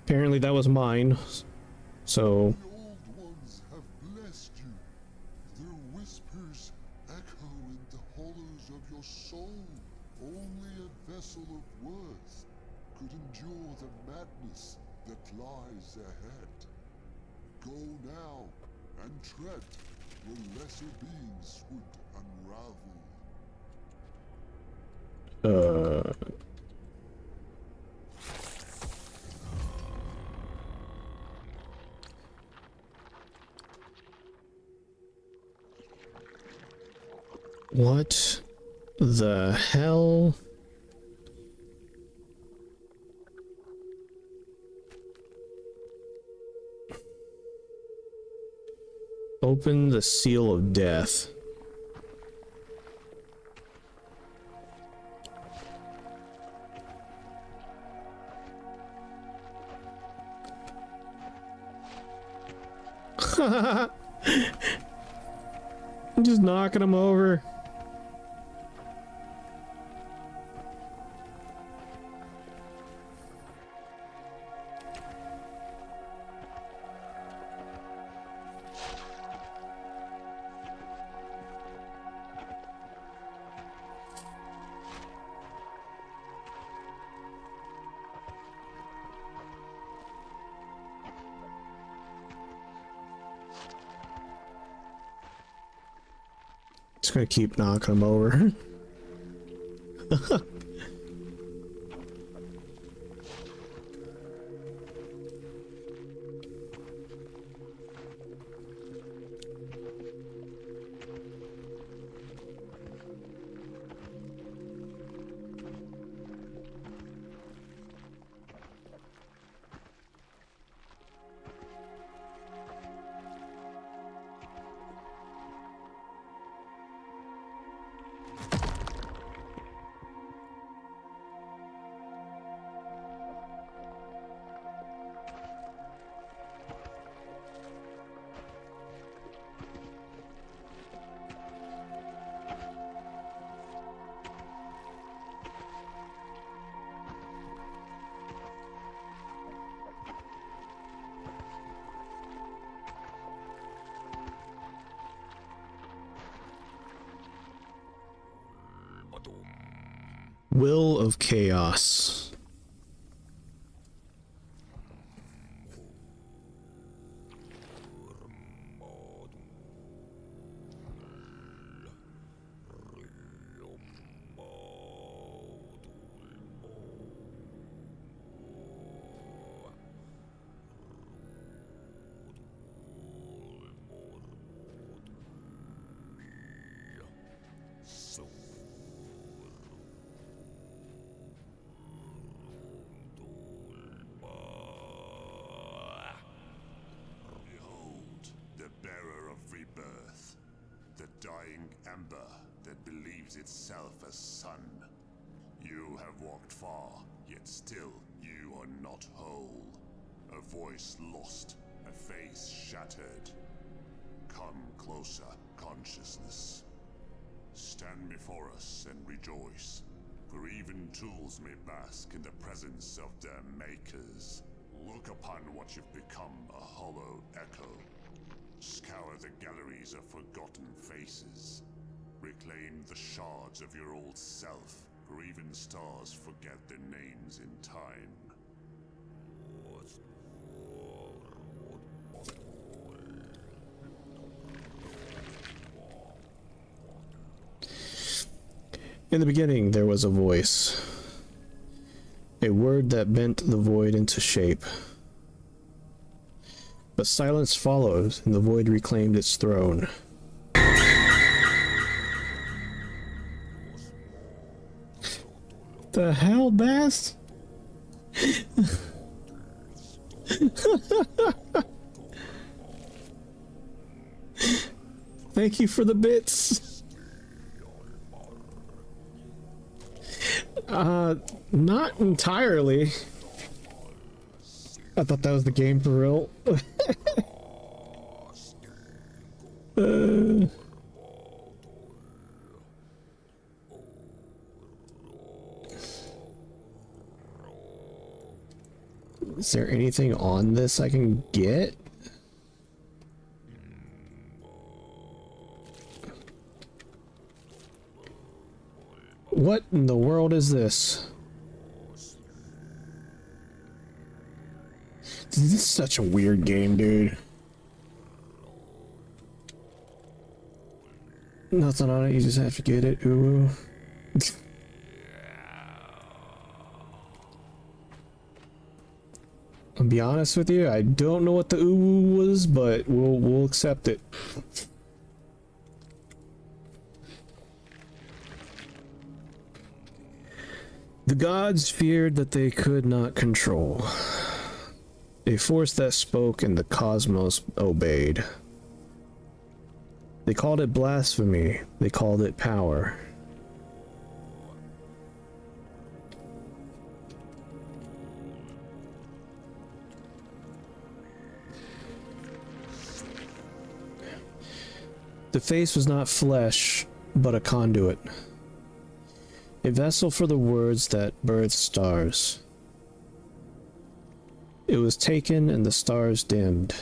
Apparently that was mine, so... The old ones have blessed you. Their whispers echo in the hollows of your soul. Only a vessel of worth could endure the madness that lies ahead. Go now and tread where lesser beings would unravel. What the hell? Open the seal of death. I'm just knocking him over. Just gonna keep knocking him over. Will of Chaos. Dying ember that believes itself a sun. You have walked far, yet still you are not whole. A voice lost, a face shattered. Come closer, consciousness. Stand before us and rejoice, for even tools may bask in the presence of their makers. Look upon what you've become, a hollow echo. Scour the galleries of forgotten faces. Reclaim the shards of your old self, for even stars forget their names in time. In the beginning, there was a voice. A word that bent the void into shape. But silence followed, and the void reclaimed its throne. the hell, Bass? Thank you for the bits. Not entirely. I thought that was the game for real. Is there anything on this I can get? What in the world is this? This is such a weird game, dude. Nothing on it, you just have to get it. Ooh. I'll be honest with you, I don't know what the ooh was, but we'll accept it. The gods feared that they could not control. A force that spoke and the cosmos obeyed. They called it blasphemy. They called it power. The face was not flesh, but a conduit. A vessel for the words that birthed stars. It was taken and the stars dimmed.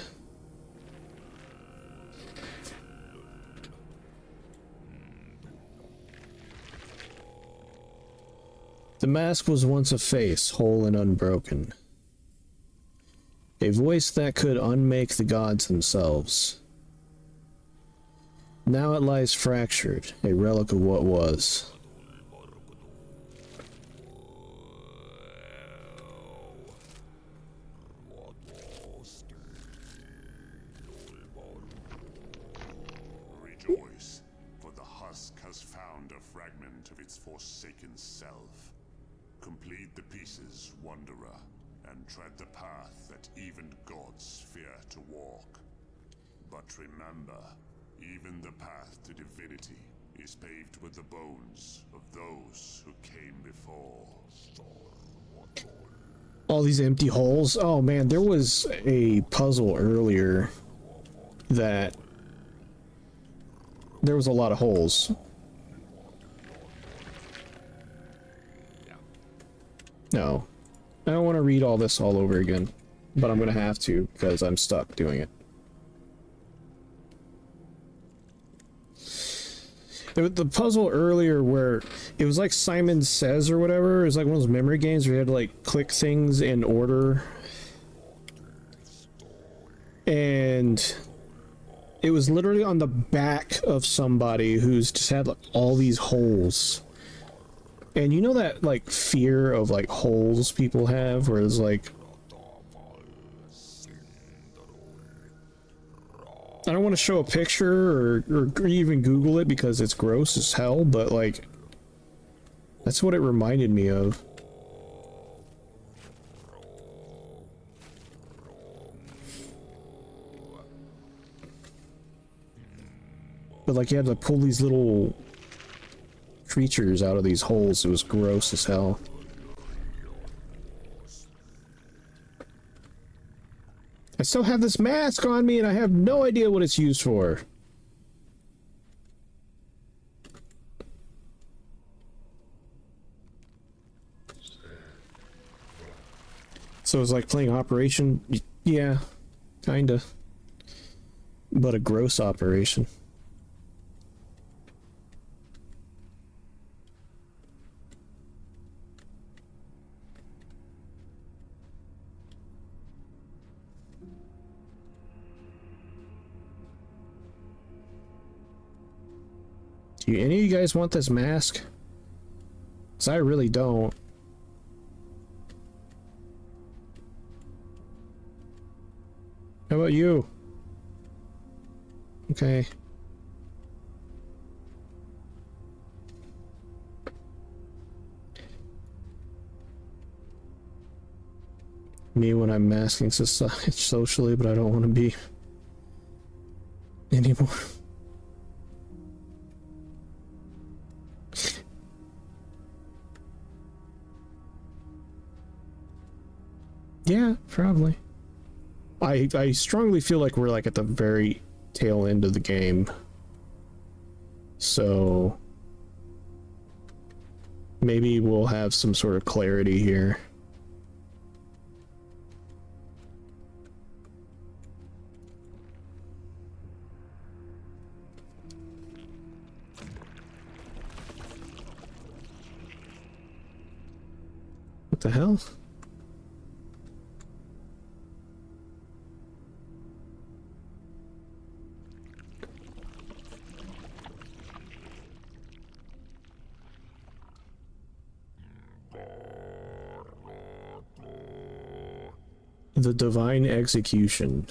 The mask was once a face, whole and unbroken. A voice that could unmake the gods themselves. Now it lies fractured, a relic of what was. Rejoice, for the husk has found a fragment of its forsaken self. Complete the pieces, wanderer, and tread the path that even gods fear to walk. But remember, even the path to divinity is paved with the bones of those who came before. All these empty holes. Oh man, there was a puzzle earlier that there was a lot of holes. No, I don't want to read all this all over again, but I'm gonna have to because I'm stuck doing it. The puzzle earlier where it was like Simon Says or whatever, it was like one of those memory games where you had to like click things in order. And it was literally on the back of somebody who's just had like all these holes. And you know that like fear of like holes people have where it's like, I don't want to show a picture or even Google it because it's gross as hell, but like, that's what it reminded me of. But like, you had to pull these little creatures out of these holes. It was gross as hell. I still have this mask on me and I have no idea what it's used for. So it's like playing Operation? Yeah, kinda. But a gross operation. Do any of you guys want this mask? 'Cause I really don't. How about you? Okay. Me when I'm masking society socially, but I don't want to be anymore. Yeah, probably. I strongly feel like we're like at the very tail end of the game. So maybe we'll have some sort of clarity here. What the hell? The divine execution.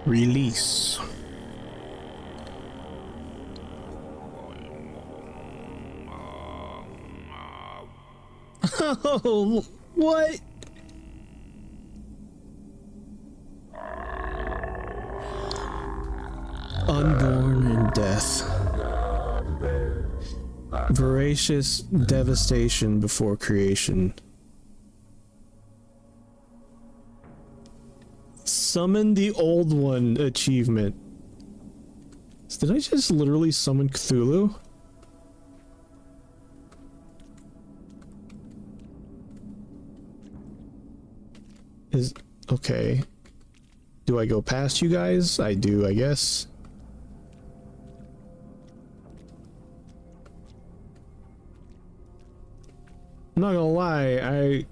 Release. Oh, what? Unborn in death. Voracious devastation before creation. Summon the old one achievement. Did I just literally summon Cthulhu? Is okay. Do I go past you guys? I do, I guess. I'm not gonna lie, I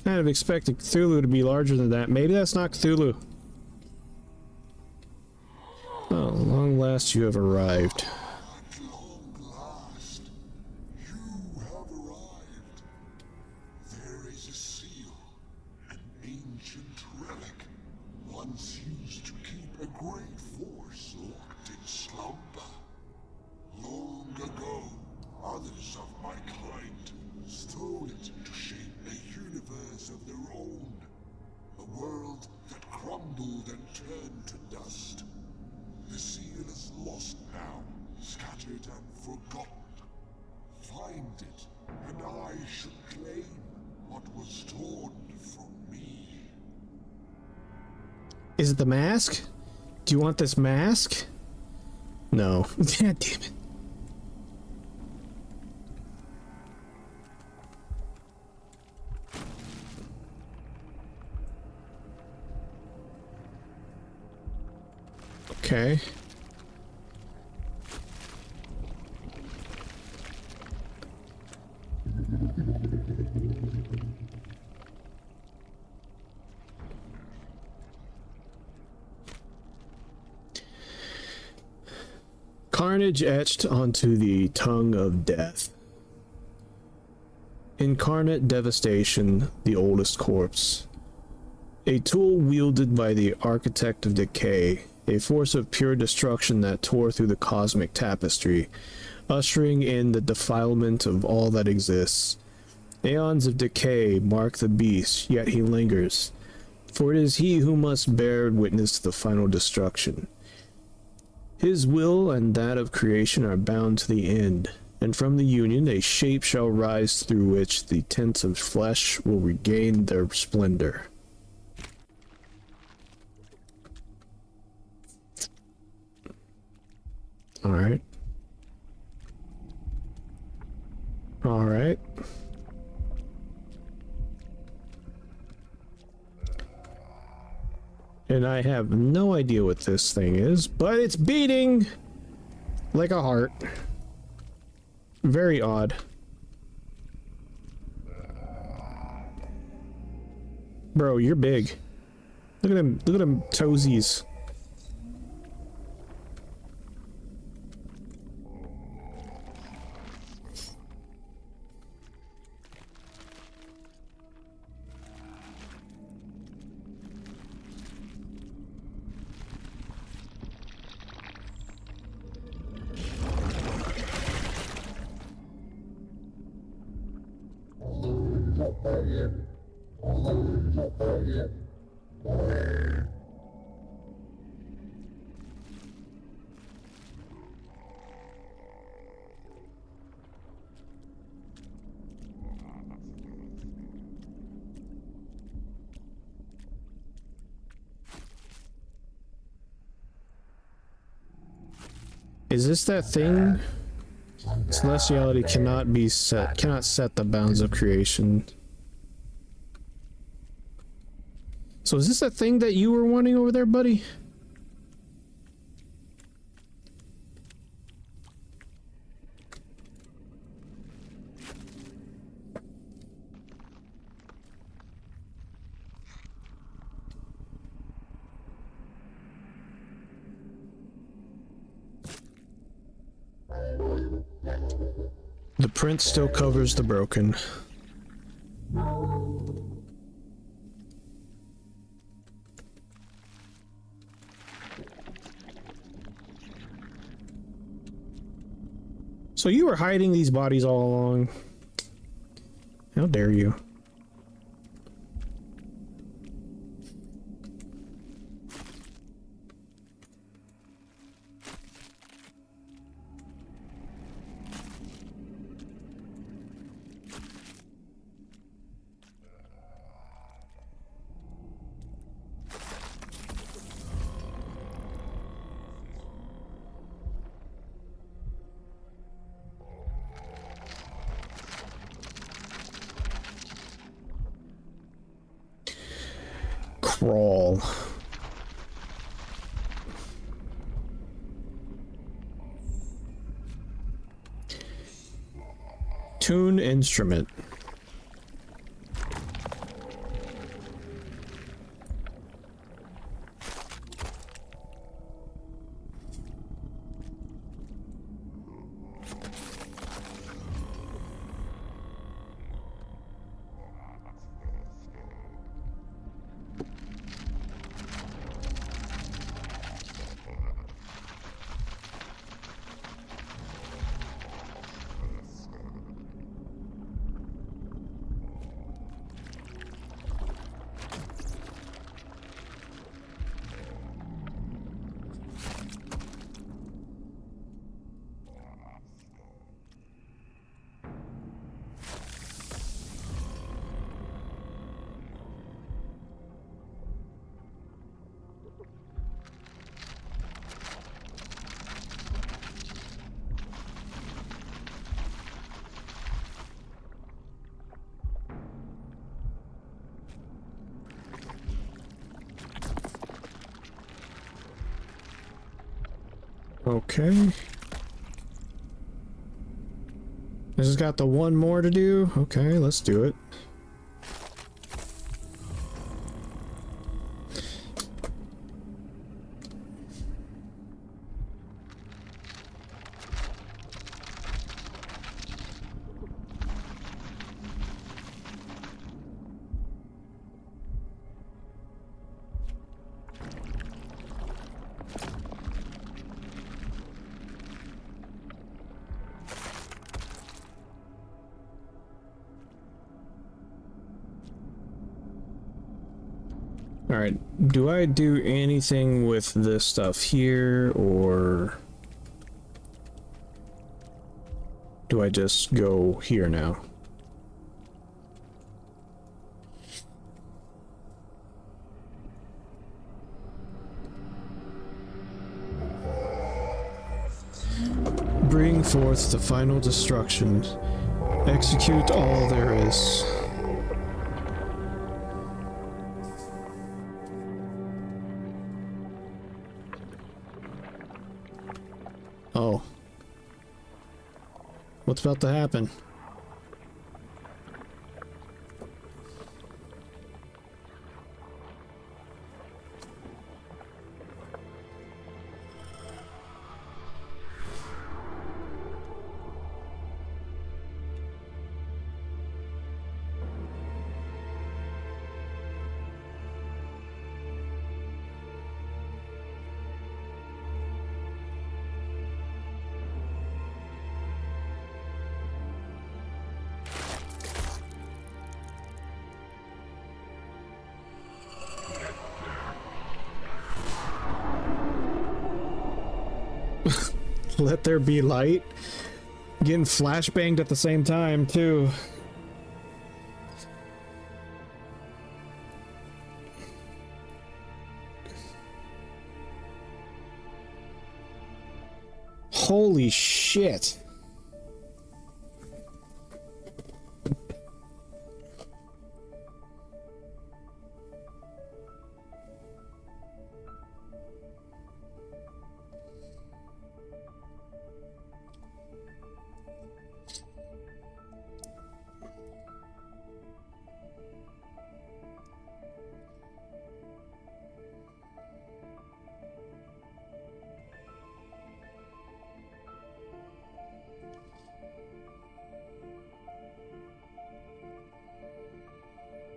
kind of expected Cthulhu to be larger than that. Maybe that's not Cthulhu. Oh, long last you have arrived. At long last, you have arrived. There is a seal, an ancient relic, once used to keep a great force locked in slumber. Long ago, others of my kind stole it to shape a universe of their own. A world that crumbled and turned to dust. The seal is lost now, scattered and forgotten. Find it, and I should claim what was torn from me. Is it the mask? Do you want this mask? No. God damn it. Okay. Carnage etched onto the tongue of death. Incarnate devastation, the oldest corpse. A tool wielded by the architect of decay, a force of pure destruction that tore through the cosmic tapestry, ushering in the defilement of all that exists. Aeons of decay mark the beast, yet he lingers, for it is he who must bear witness to the final destruction. His will and that of creation are bound to the end, and from the union a shape shall rise through which the tints of flesh will regain their splendor. Alright. Alright. And I have no idea what this thing is, but it's beating like a heart. Very odd. Bro, you're big. Look at him. Look at him toesies. Is this that thing? Celestiality cannot set the bounds of creation. So is this that thing that you were wanting over there, buddy? The print still covers the broken. So you were hiding these bodies all along. How dare you? Crawl. Tune instrument. Okay. This has got the one more to do. Okay, let's do it. Alright, do I do anything with this stuff here, or do I just go here now? Bring forth the final destruction. Execute all there is. Oh. What's about to happen? Let there be light. Getting flashbanged at the same time, too. Holy shit.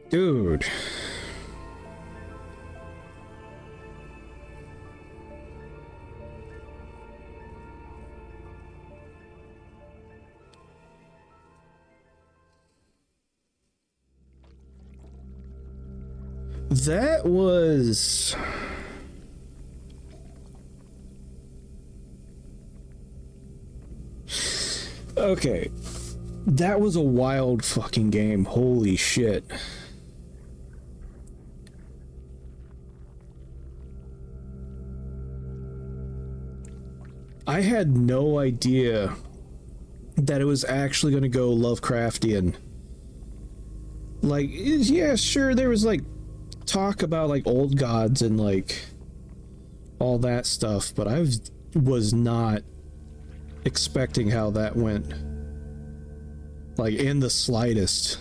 Dude. That was... Okay. That was a wild fucking game. Holy shit. I had no idea that it was actually going to go Lovecraftian. Like, yeah, sure, there was like talk about like old gods and like all that stuff, but I was not expecting how that went. Like, in the slightest.